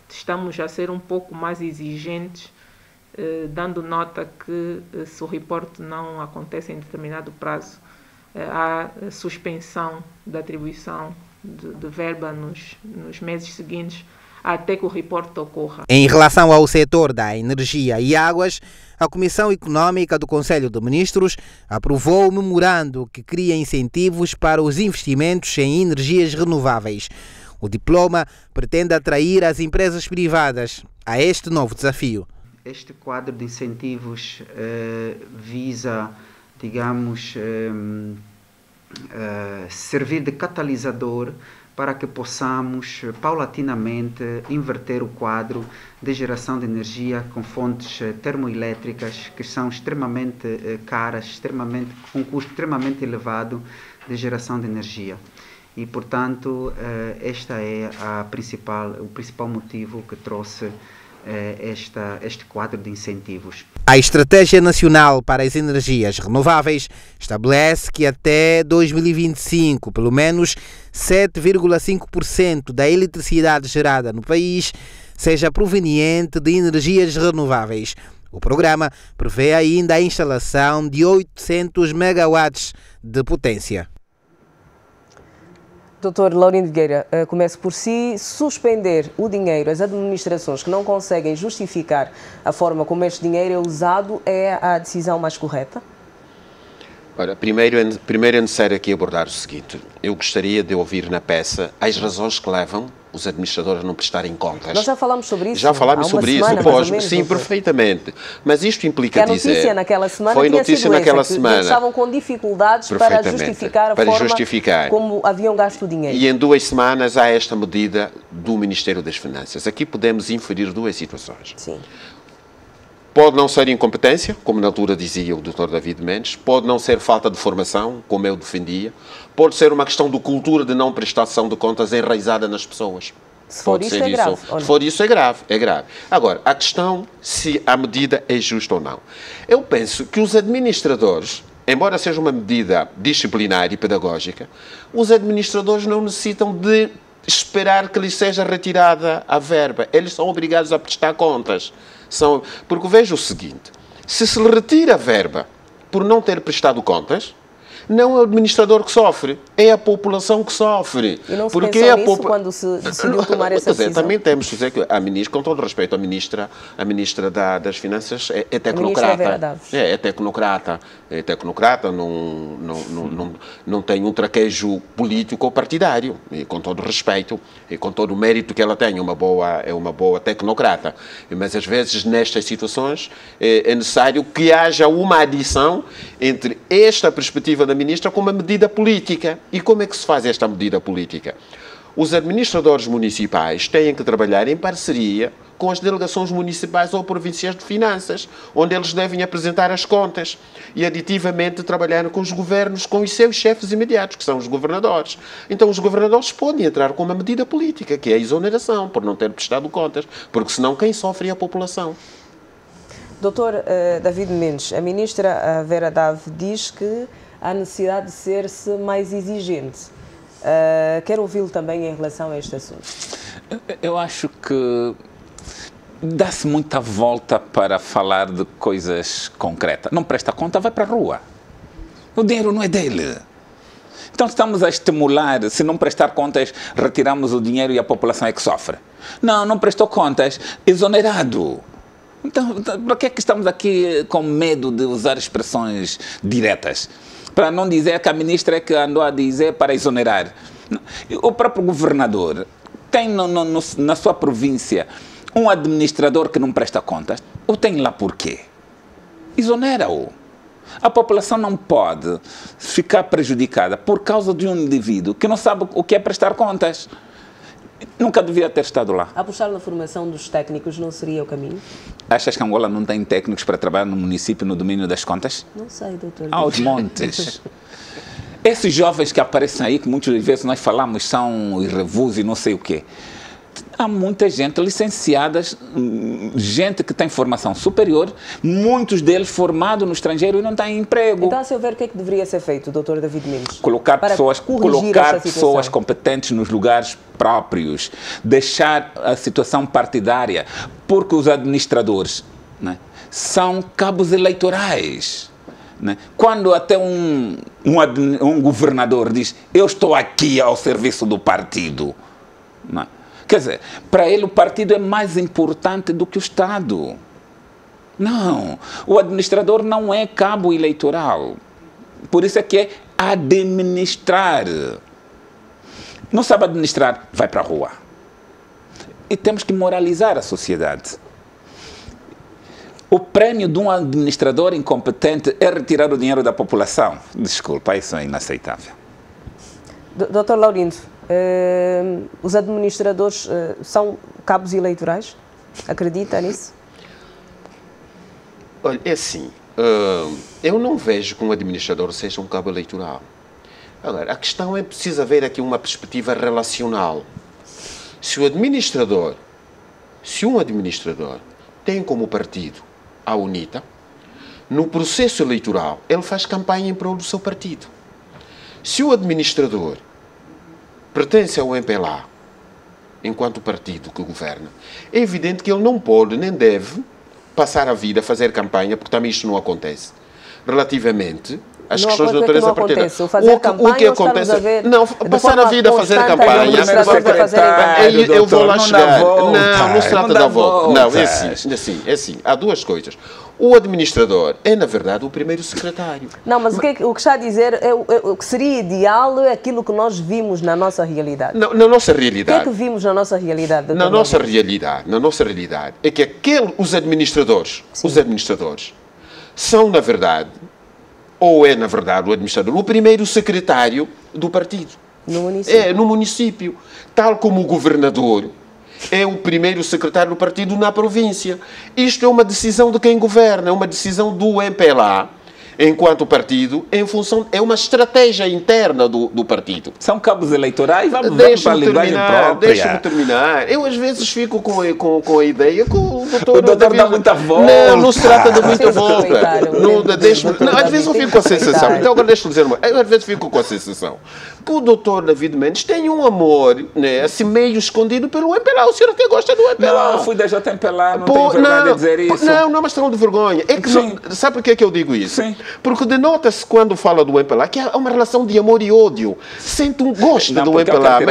Estamos a ser um pouco mais exigentes, dando nota que se o reporte não acontece em determinado prazo, há suspensão da atribuição de verba nos meses seguintes, até que o reporte ocorra. Em relação ao setor da energia e águas, a Comissão Económica do Conselho de Ministros aprovou o memorando que cria incentivos para os investimentos em energias renováveis. O diploma pretende atrair as empresas privadas a este novo desafio. Este quadro de incentivos visa, digamos, servir de catalisador para que possamos paulatinamente inverter o quadro de geração de energia com fontes termoelétricas que são extremamente caras, com um custo extremamente elevado de geração de energia. E, portanto, este é o principal motivo que trouxe este quadro de incentivos. A Estratégia Nacional para as Energias Renováveis estabelece que até 2025, pelo menos 7,5% da eletricidade gerada no país seja proveniente de energias renováveis. O programa prevê ainda a instalação de 800 megawatts de potência. Dr. Laurindo Vieira, comece por si. Suspender o dinheiro, as administrações que não conseguem justificar a forma como este dinheiro é usado, é a decisão mais correta? Ora, primeiro é necessário aqui abordar o seguinte. Eu gostaria de ouvir na peça as razões que levam os administradores a não prestarem contas. Nós já falámos sobre isso. Já falámos sobre isso, menos, sim, perfeitamente. Mas isto implica dizer... A notícia naquela semana foi notícia naquela semana. Eles estavam com dificuldades para justificar a forma como haviam gasto o dinheiro. E em 2 semanas há esta medida do Ministério das Finanças. Aqui podemos inferir 2 situações. Sim. Pode não ser incompetência, como na altura dizia o Dr. David Mendes, pode não ser falta de formação, como eu defendia, pode ser uma questão de cultura de não prestação de contas enraizada nas pessoas. Se for isso, é grave. Se for isso, é grave. Agora, a questão se a medida é justa ou não. Eu penso que os administradores, embora seja uma medida disciplinar e pedagógica, os administradores não necessitam de esperar que lhes seja retirada a verba. Eles são obrigados a prestar contas. Porque veja o seguinte, se lhe retira a verba por não ter prestado contas, não é o administrador que sofre, é a população que sofre. E não se pensou nisso quando se decidiu tomar essa decisão? Também temos que dizer que a ministra, com todo respeito, a ministra das Finanças é tecnocrata. É tecnocrata, não tem um traquejo político ou partidário. E com todo respeito, e com todo o mérito que ela tem, é uma boa tecnocrata. Mas às vezes, nestas situações, é necessário que haja uma adição entre esta perspectiva da ministra com uma medida política. E como é que se faz esta medida política? Os administradores municipais têm que trabalhar em parceria com as delegações municipais ou provinciais de finanças, onde eles devem apresentar as contas e aditivamente trabalhar com os governos, com os seus chefes imediatos, que são os governadores. Então os governadores podem entrar com uma medida política, que é a exoneração, por não ter prestado contas, porque senão quem sofre é a população. Doutor David Mendes, a ministra Vera Dave diz que há necessidade de ser-se mais exigente. Quero ouvi-lo também em relação a este assunto. Eu acho que dá-se muita volta para falar de coisas concretas. Não presta conta, vai para a rua. O dinheiro não é dele. Então estamos a estimular, se não prestar contas, retiramos o dinheiro e a população é que sofre. Não, não prestou contas, exonerado. Então, para que é que estamos aqui com medo de usar expressões diretas? Para não dizer que a ministra é que andou a dizer para exonerar. O próprio governador tem na sua província um administrador que não presta contas. O tem lá por quê? Exonera-o. A população não pode ficar prejudicada por causa de um indivíduo que não sabe o que é prestar contas. Nunca devia ter estado lá. Apostar na formação dos técnicos não seria o caminho? Achas que Angola não tem técnicos para trabalhar no município no domínio das contas? Não sei, doutor. Aos montes. Esses jovens que aparecem aí, que muitas vezes nós falamos são irrevusos e não sei o quê. Há muita gente licenciada, gente que tem formação superior, muitos deles formados no estrangeiro e não têm emprego. Então, a seu ver, o que é que deveria ser feito, doutor David Mendes? Colocar pessoas competentes nos lugares próprios, deixar a situação partidária, porque os administradores, né, são cabos eleitorais. Né? Quando até um governador diz, eu estou aqui ao serviço do partido, né? Quer dizer, para ele o partido é mais importante do que o Estado. Não, o administrador não é cabo eleitoral. Por isso é que é administrar. Não sabe administrar, vai para a rua. E temos que moralizar a sociedade. O prêmio de um administrador incompetente é retirar o dinheiro da população. Desculpa, isso é inaceitável. Doutor Laurindo, os administradores são cabos eleitorais? Acredita nisso? Olha, é assim, eu não vejo que um administrador seja um cabo eleitoral. Agora, a questão é preciso haver aqui uma perspectiva relacional. Se um administrador tem como partido a UNITA, no processo eleitoral ele faz campanha em prol do seu partido. Se o administrador pertence ao MPLA, enquanto partido que governa, é evidente que ele não pode nem deve passar a vida a fazer campanha, porque também isto não acontece. Relativamente às questões de natureza partidária. O que acontece? Não, passar a vida a fazer campanha. Eu vou lá chegar. Não se trata da volta. Não, é assim. Há duas coisas. O administrador é, na verdade, o primeiro secretário. Não, mas o que está a dizer é o que seria ideal é aquilo que nós vimos na nossa realidade. Na nossa realidade. O que é que vimos na nossa realidade? Na nossa realidade é que os administradores são, na verdade, ou é, na verdade, o administrador, o primeiro secretário do partido. No município. É, no município. Tal como o governador é o primeiro secretário do partido na província. Isto é uma decisão de quem governa, é uma decisão do MPLA, enquanto partido, em função... É uma estratégia interna do partido. São cabos eleitorais, vamos para a linguagem própria. Deixa-me terminar. Eu, às vezes, fico com a ideia que o doutor... O doutor dá muita volta. Não se trata de muita volta. Às vezes eu fico com a sensação... Então, agora deixa-me dizer uma coisa. Eu, às vezes, fico com a sensação que o doutor David Mendes tem um amor, né, assim, meio escondido pelo MPLA. O senhor até gosta do MPLA. Não, eu fui da JMPLA, não tenho vergonha de dizer isso. Não é uma questão de vergonha. É que sabe por que eu digo isso? Sim. Porque denota-se quando fala do MPLA que há uma relação de amor e ódio. Sente um gosto do MPLA.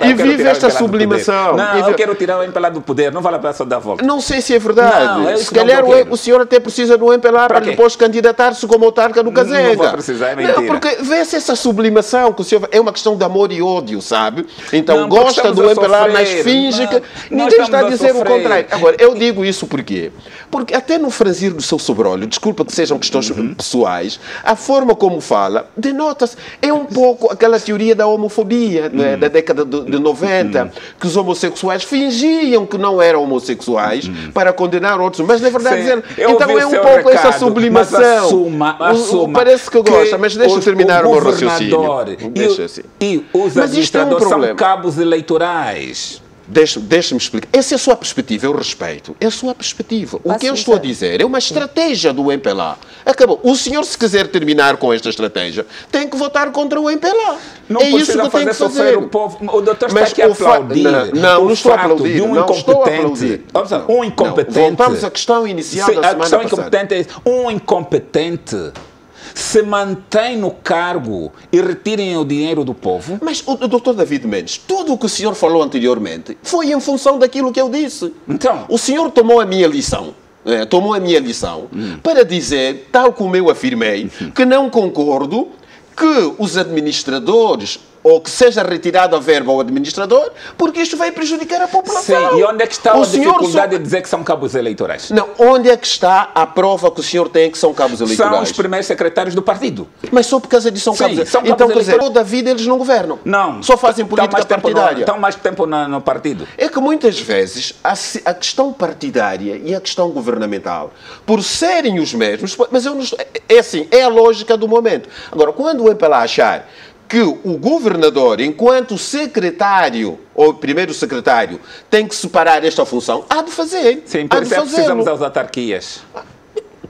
E vive esta sublimação. Não, eu quero tirar o MPLA do poder. Não vale a pena só dar volta. Não sei se é verdade. Se calhar o senhor até precisa do MPLA para depois candidatar-se como autarca do Casenga. Não vou precisar, é mentira. Porque, vê parece essa sublimação que o senhor... É uma questão de amor e ódio, sabe? Então Não, gosta do MPLA, mas sofrer, finge que... Nós Ninguém está a dizer o sofrer. contrário. Agora, eu digo isso por quê? Porque até no franzir do seu sobrolho, desculpa que sejam questões pessoais, a forma como fala denota-se. É um pouco aquela teoria da homofobia, né, da década de 90, que os homossexuais fingiam que não eram homossexuais para condenar outros, mas na verdade dizendo... Então é um pouco essa sublimação. Parece que gosta, mas deixa eu terminar o meu raciocínio. E os administradores são cabos eleitorais. Deixa-me explicar. Essa é a sua perspectiva, eu respeito. É a sua perspectiva. O que eu estou a dizer é uma estratégia do MPLA. Acabou. O senhor, se quiser terminar com esta estratégia, tem que votar contra o MPLA. Não é isso que tem que fazer. O povo. O doutor está aqui a aplaudir. Não estou a aplaudir. Não estou a aplaudir. Um incompetente. Voltamos à questão inicial da semana passada. A questão incompetente é um incompetente se mantém no cargo e retirem o dinheiro do povo. Mas o doutor David Mendes, tudo o que o senhor falou anteriormente foi em função daquilo que eu disse. Então, o senhor tomou a minha lição. Para dizer, tal como eu afirmei, que não concordo que os administradores, ou que seja retirada a verba ao administrador, porque isto vai prejudicar a população. Sim, e onde é que está a dificuldade de dizer que são cabos eleitorais? Não, onde é que está a prova que o senhor tem que são cabos eleitorais? São os primeiros secretários do partido. Mas só por causa disso são cabos eleitorais. Então, quer dizer, toda a vida eles não governam. Não. Só fazem política partidária. Estão mais tempo no partido. É que muitas vezes a questão partidária e a questão governamental, por serem os mesmos, mas eu não estou, é assim, é a lógica do momento. Agora, quando o MPLA achar que o governador, enquanto secretário, ou primeiro secretário, tem que separar esta função, há de fazer. Sim, por isso precisamos das autarquias.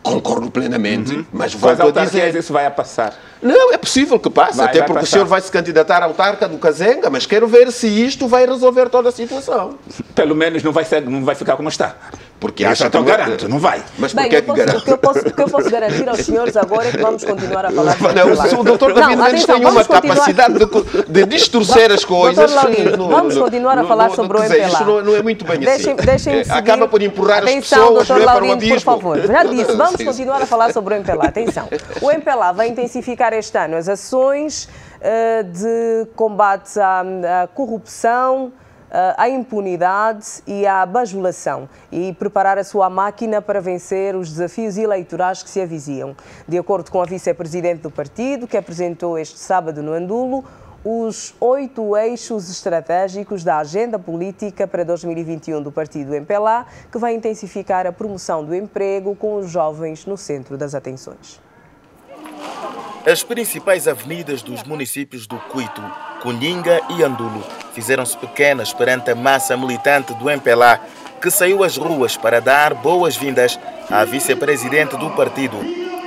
Concordo plenamente, mas volto a dizer... isso vai a passar. Não, é possível que passe, até porque o senhor vai se candidatar à autarca do Kazenga, mas quero ver se isto vai resolver toda a situação. Pelo menos não vai ficar como está. Porque acha que... Eu garanto, não vai. Mas por que garante? O que eu posso garantir aos senhores agora é que vamos continuar a falar sobre o doutor David Mendes tem uma capacidade de distorcer as coisas. Vamos continuar a falar sobre o MPLA. Isto não é muito bem assim. Deixem-me seguir. Acaba por empurrar as Atenção, pessoas doutor para o Laurindo, abismo. por favor. Já disse, vamos continuar a falar sobre o MPLA. Atenção. O MPLA vai intensificar este ano as ações de combate à corrupção, à impunidade e à bajulação e preparar a sua máquina para vencer os desafios eleitorais que se avizinham. De acordo com a vice-presidente do partido, que apresentou este sábado no Andulo, os 8 eixos estratégicos da agenda política para 2021 do partido MPLA, que vai intensificar a promoção do emprego com os jovens no centro das atenções. As principais avenidas dos municípios do Cuito, Cunhinga e Andulo fizeram-se pequenas perante a massa militante do MPLA, que saiu às ruas para dar boas-vindas à vice-presidente do partido.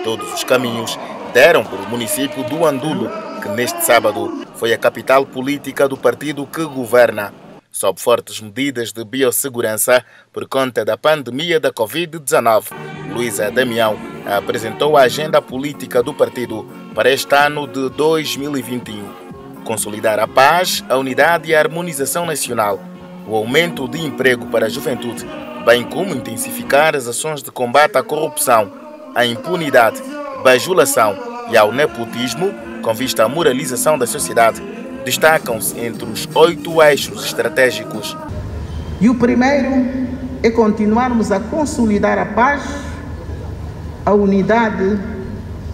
Todos os caminhos deram para o município do Andulo, que neste sábado foi a capital política do partido que governa. Sob fortes medidas de biossegurança por conta da pandemia da Covid-19, Luísa Damião apresentou a agenda política do partido para este ano de 2021. Consolidar a paz, a unidade e a harmonização nacional, o aumento de emprego para a juventude, bem como intensificar as ações de combate à corrupção, à impunidade, bajulação e ao nepotismo, com vista à moralização da sociedade, destacam-se entre os 8 eixos estratégicos. E o primeiro é continuarmos a consolidar a paz, a unidade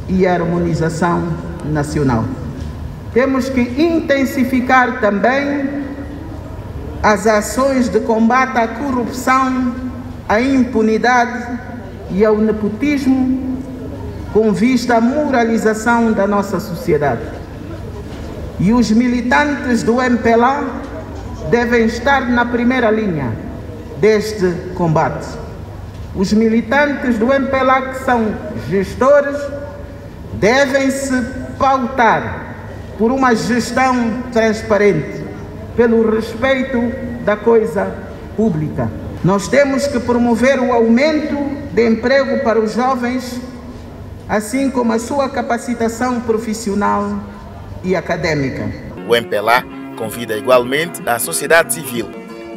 e a harmonização nacional. Temos que intensificar também as ações de combate à corrupção, à impunidade e ao nepotismo, com vista à moralização da nossa sociedade. E os militantes do MPLA devem estar na primeira linha deste combate. Os militantes do MPLA, que são gestores, devem se pautar por uma gestão transparente, pelo respeito da coisa pública. Nós temos que promover o aumento de emprego para os jovens, assim como a sua capacitação profissional e acadêmica. O MPLA convida igualmente a sociedade civil,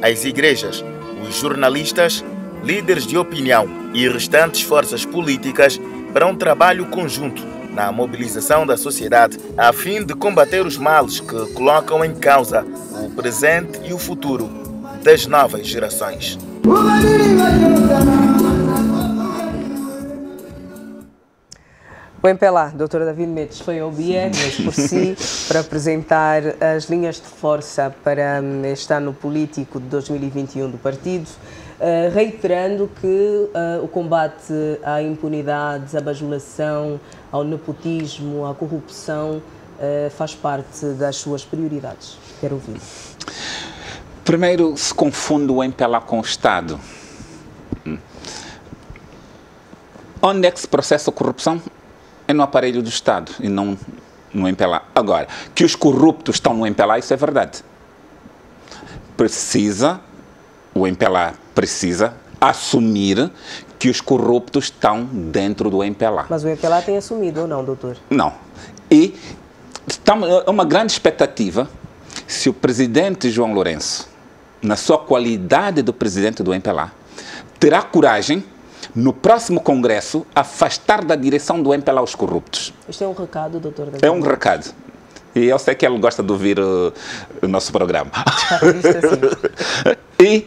as igrejas, os jornalistas, líderes de opinião e restantes forças políticas para um trabalho conjunto na mobilização da sociedade a fim de combater os males que colocam em causa o presente e o futuro das novas gerações. O MPLA, doutora David Mendes, foi ao BIE, mas por si, para apresentar as linhas de força para este ano político de 2021 do partido, reiterando que o combate à impunidade, à bajulação, ao nepotismo, à corrupção faz parte das suas prioridades. Quero ouvir. Primeiro, se confunde o MPLA com o Estado. Onde é que se processa a corrupção? É no aparelho do Estado e não no MPLA. Agora, que os corruptos estão no MPLA, isso é verdade. O MPLA precisa assumir que os corruptos estão dentro do MPLA. Mas o MPLA tem assumido ou não, doutor? Não. E é uma grande expectativa se o presidente João Lourenço, na sua qualidade de presidente do MPLA, terá coragem, no próximo congresso, afastar da direção do MPLA os corruptos. Isto é um recado, doutor? É um recado. E eu sei que ele gosta de ouvir o nosso programa. E,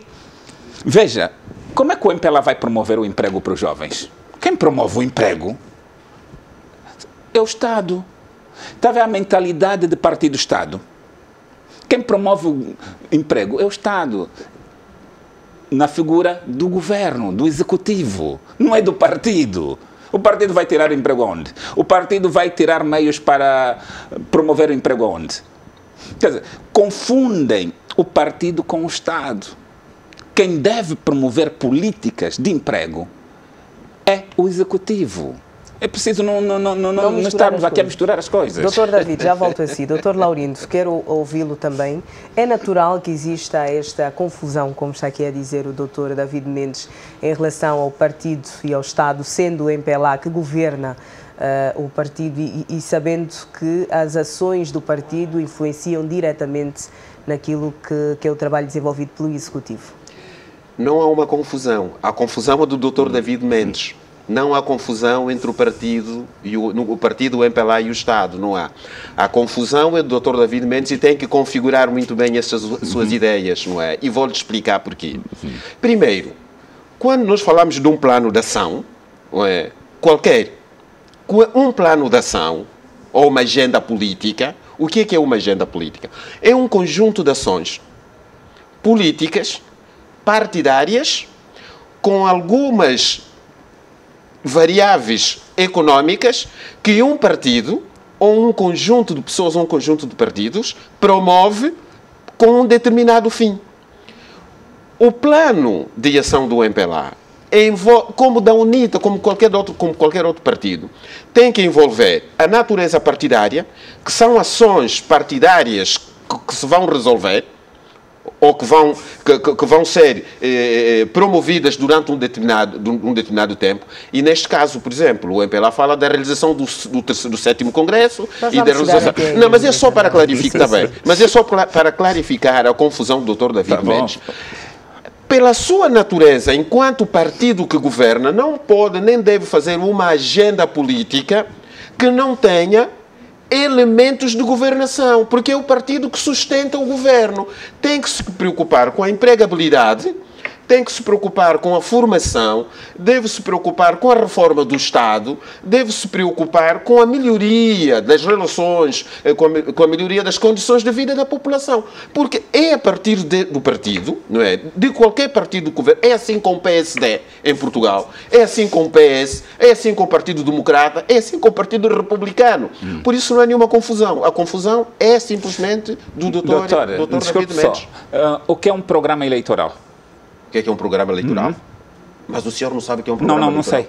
veja, como é que o MPLA vai promover o emprego para os jovens? Quem promove o emprego é o Estado. Está a ver a mentalidade de partido-Estado? Quem promove o emprego é o Estado. Na figura do governo, do executivo, não é do partido. O partido vai tirar o emprego onde? O partido vai tirar meios para promover o emprego onde? Quer dizer, confundem o partido com o Estado. Quem deve promover políticas de emprego é o executivo. É preciso não estarmos aqui a misturar as coisas. Doutor David, já volto a si. Doutor Laurindo, quero ouvi-lo também. É natural que exista esta confusão, como está aqui a dizer o doutor David Mendes, em relação ao partido e ao Estado, sendo o MPLA que governa o partido e sabendo que as ações do partido influenciam diretamente naquilo que é o trabalho desenvolvido pelo Executivo? Não há uma confusão. A confusão é do doutor David Mendes. Não há confusão entre o partido e o partido, o MPLA e o Estado, não há. A confusão é do Dr. David Mendes e tem que configurar muito bem essas suas ideias, não é? E vou-lhe explicar porquê. Primeiro, quando nós falamos de um plano de ação, não é? Um plano de ação ou uma agenda política, o que é uma agenda política? É um conjunto de ações políticas, partidárias, com algumas variáveis económicas que um partido ou um conjunto de pessoas ou um conjunto de partidos promove com um determinado fim. O plano de ação do MPLA, como da UNITA, como qualquer outro partido, tem que envolver a natureza partidária, que são ações partidárias que se vão resolver ou que vão ser promovidas durante um determinado tempo. E neste caso, por exemplo, o MPLA fala da realização do 7º Congresso e da realização... Não, mas é só para clarificar também. Mas é só para clarificar a confusão do Dr. David Mendes. Pela sua natureza, enquanto partido que governa, não pode nem deve fazer uma agenda política que não tenha elementos de governação, porque é o partido que sustenta o governo. Tem que se preocupar com a empregabilidade, tem que se preocupar com a formação, deve se preocupar com a reforma do Estado, deve se preocupar com a melhoria das relações, com a melhoria das condições de vida da população. Porque é a partir do partido, não é? De qualquer partido do governo, é assim com o PSD em Portugal, é assim com o PS, é assim com o Partido Democrata, é assim com o Partido Republicano. Por isso não há nenhuma confusão. A confusão é simplesmente do doutor David Mendes. O que é um programa eleitoral? O que é um programa eleitoral? Mas o senhor não sabe o que é um programa eleitoral? Não sei.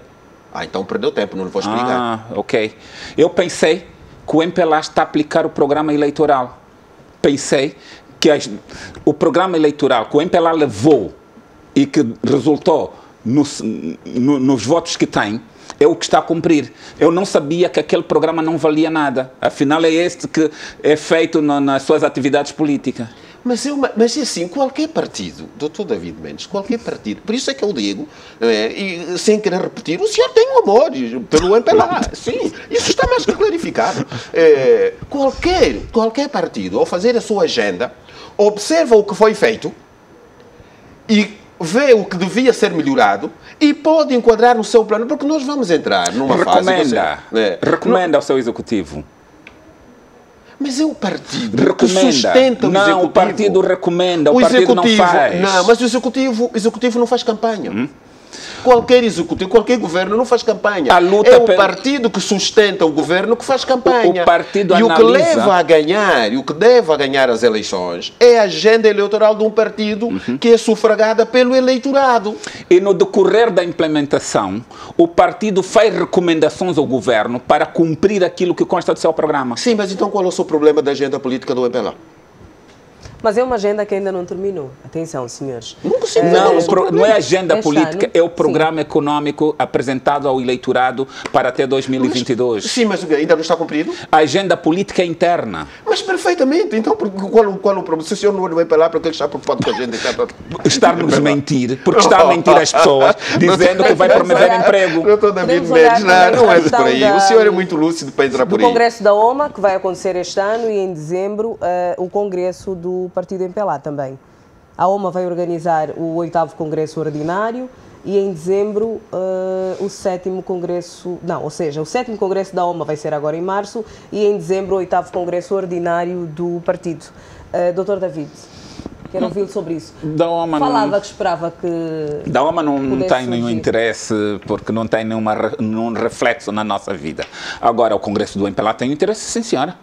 Então perdeu tempo, não lhe vou explicar. Ok. Eu pensei que o MPLA está a aplicar o programa eleitoral. Pensei que o programa eleitoral que o MPLA levou e que resultou nos votos que tem, é o que está a cumprir. Eu não sabia que aquele programa não valia nada. Afinal, é este que é feito nas suas atividades políticas. Mas assim, qualquer partido, doutor David Mendes, qualquer partido, por isso é que eu digo, e sem querer repetir, o senhor tem um amor pelo MPLA, sim, isso está mais que clarificado. Qualquer partido, ao fazer a sua agenda, observa o que foi feito e vê o que devia ser melhorado e pode enquadrar no seu plano, porque nós vamos entrar numa fase... Recomenda ao seu executivo. Mas é o partido que sustenta o executivo. Não, o partido recomenda, o partido não faz. Não, mas o executivo não faz campanha. Qualquer executivo, qualquer governo não faz campanha. É o partido que sustenta o governo que faz campanha. O partido e o que leva a ganhar, e o que deve a ganhar as eleições é a agenda eleitoral de um partido que é sufragada pelo eleitorado. E no decorrer da implementação, o partido faz recomendações ao governo para cumprir aquilo que consta do seu programa. Sim, mas então qual é o seu problema da agenda política do MPLA? Mas é uma agenda que ainda não terminou. Atenção, senhores. Não é agenda política, é o programa econômico apresentado ao eleitorado para até 2022. Sim, mas ainda não está cumprido? A agenda política é interna. Mas perfeitamente. Então, qual o problema? Se o senhor não vai para lá, por que ele está preocupado com a agenda interna? Está-nos a mentir, porque está a mentir às pessoas, dizendo que vai promover emprego. Doutor David Mendes, não é por aí. O senhor é muito lúcido para entrar por aí. O Congresso da OMA, que vai acontecer este ano, e em dezembro, o Congresso do Partido MPLA também. A OMA vai organizar o 8º Congresso Ordinário e em dezembro o 7º Congresso... Não, ou seja, o 7º Congresso da OMA vai ser agora em março e em dezembro o 8º Congresso Ordinário do Partido. Dr. David, quero ouvi-lo sobre isso. Falava que esperava que... Da OMA não tem nenhum interesse, porque não tem nenhum reflexo na nossa vida. Agora, o Congresso do MPLA tem interesse, sim, senhora.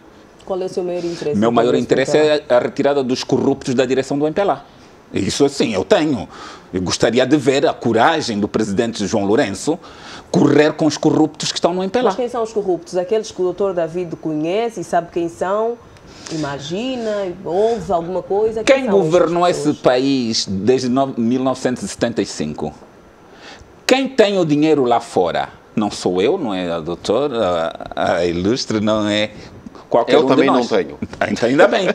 Qual é o seu maior interesse? Meu maior interesse é a retirada dos corruptos da direção do MPLA. Isso, assim, eu tenho. Eu gostaria de ver a coragem do presidente João Lourenço correr com os corruptos que estão no MPLA. Mas quem são os corruptos? Aqueles que o doutor David conhece e sabe quem são? Imagina, ouve alguma coisa? Quem governou esse país desde 1975? Quem tem o dinheiro lá fora? Não sou eu, não é a doutora, a ilustre, não é... Eu também não tenho. Ainda bem.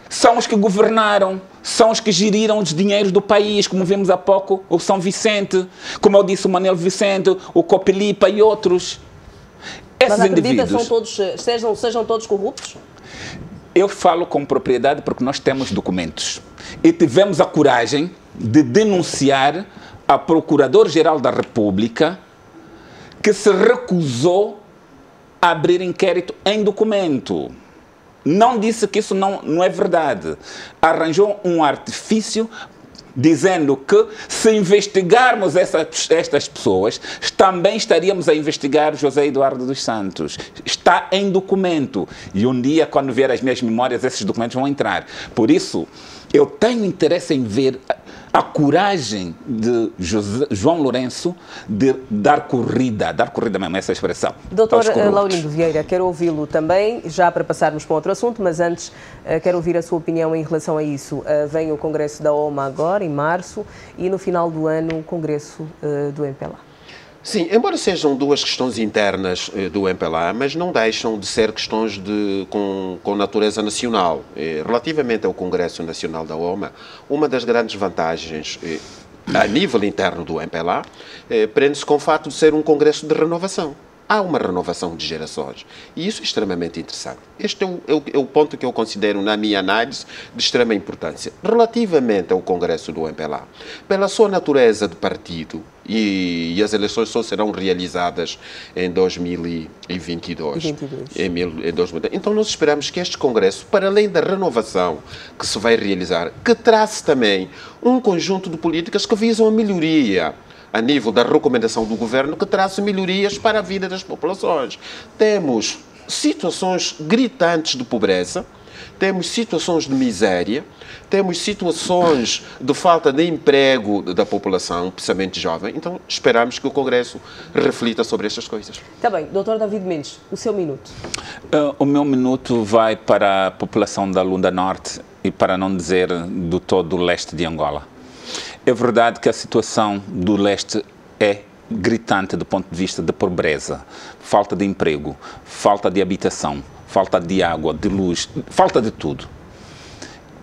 São os que governaram, são os que geriram os dinheiros do país, como vimos há pouco, o São Vicente, como eu disse, o Manuel Vicente, o Copelipa e outros. Esses indivíduos... Sejam todos corruptos? Eu falo com propriedade porque nós temos documentos. E tivemos a coragem de denunciar a Procurador-Geral da República que se recusou abrir inquérito em documento. Não disse que isso não é verdade. Arranjou um artifício dizendo que se investigarmos estas pessoas, também estaríamos a investigar José Eduardo dos Santos. Está em documento. E um dia, quando vier as minhas memórias, esses documentos vão entrar. Por isso, eu tenho interesse em ver a coragem de João Lourenço de dar corrida mesmo, essa expressão. Doutor Laurindo Vieira, quero ouvi-lo também, já para passarmos para outro assunto, mas antes quero ouvir a sua opinião em relação a isso. Vem o Congresso da OMA agora, em março, e no final do ano o Congresso do MPLA. Sim, embora sejam duas questões internas do MPLA, mas não deixam de ser questões com natureza nacional. Relativamente ao Congresso Nacional da OMA, uma das grandes vantagens a nível interno do MPLA prende-se com o fato de ser um congresso de renovação. Há uma renovação de gerações e isso é extremamente interessante. Este é o ponto que eu considero, na minha análise, de extrema importância. Relativamente ao Congresso do MPLA, pela sua natureza de partido, e as eleições só serão realizadas em 2022. Então nós esperamos que este Congresso, para além da renovação que se vai realizar, que trace também um conjunto de políticas que visam a melhoria a nível da recomendação do governo, que traça melhorias para a vida das populações. Temos situações gritantes de pobreza, temos situações de miséria, temos situações de falta de emprego da população, principalmente jovem. Então, esperamos que o Congresso reflita sobre estas coisas. Está bem. Doutor David Mendes, o seu minuto. O meu minuto vai para a população da Lunda Norte e, para não dizer, do todo o leste de Angola. É verdade que a situação do leste é gritante do ponto de vista da pobreza, falta de emprego, falta de habitação, falta de água, de luz, falta de tudo.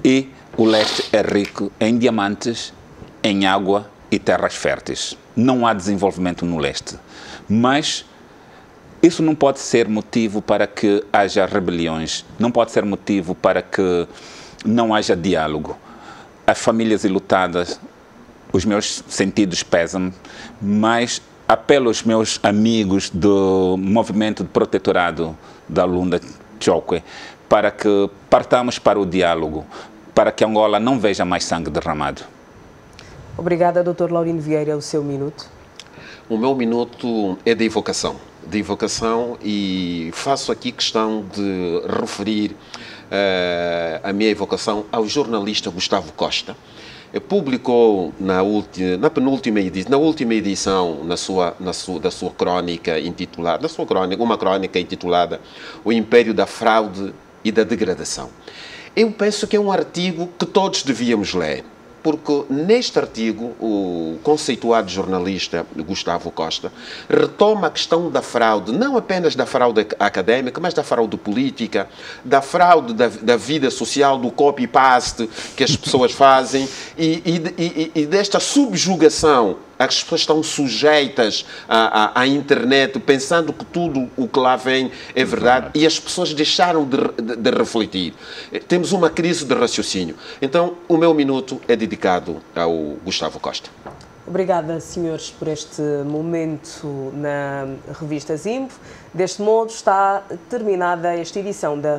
E o leste é rico em diamantes, em água e terras férteis. Não há desenvolvimento no leste. Mas isso não pode ser motivo para que haja rebeliões, não pode ser motivo para que não haja diálogo. As famílias enlutadas, os meus sentidos pesam, mas apelo aos meus amigos do movimento de protetorado da Lunda Chokwe para que partamos para o diálogo, para que Angola não veja mais sangue derramado. Obrigada, Dr. Laurino Vieira, o seu minuto. O meu minuto é de evocação, e faço aqui questão de referir a minha evocação ao jornalista Gustavo Costa. Publicou na última edição da sua crônica intitulada, uma crônica intitulada O Império da Fraude e da Degradação. Eu penso que é um artigo que todos devíamos ler, porque neste artigo o conceituado jornalista Gustavo Costa retoma a questão da fraude, não apenas da fraude académica, mas da fraude política, da fraude da vida social, do copy-paste que as pessoas fazem e desta subjugação a que as pessoas estão sujeitas à internet, pensando que tudo o que lá vem é verdade, e as pessoas deixaram de refletir. Temos uma crise de raciocínio. Então, o meu minuto é dedicado ao Gustavo Costa. Obrigada, senhores, por este momento na revista Zimbo. Deste modo, está terminada esta edição da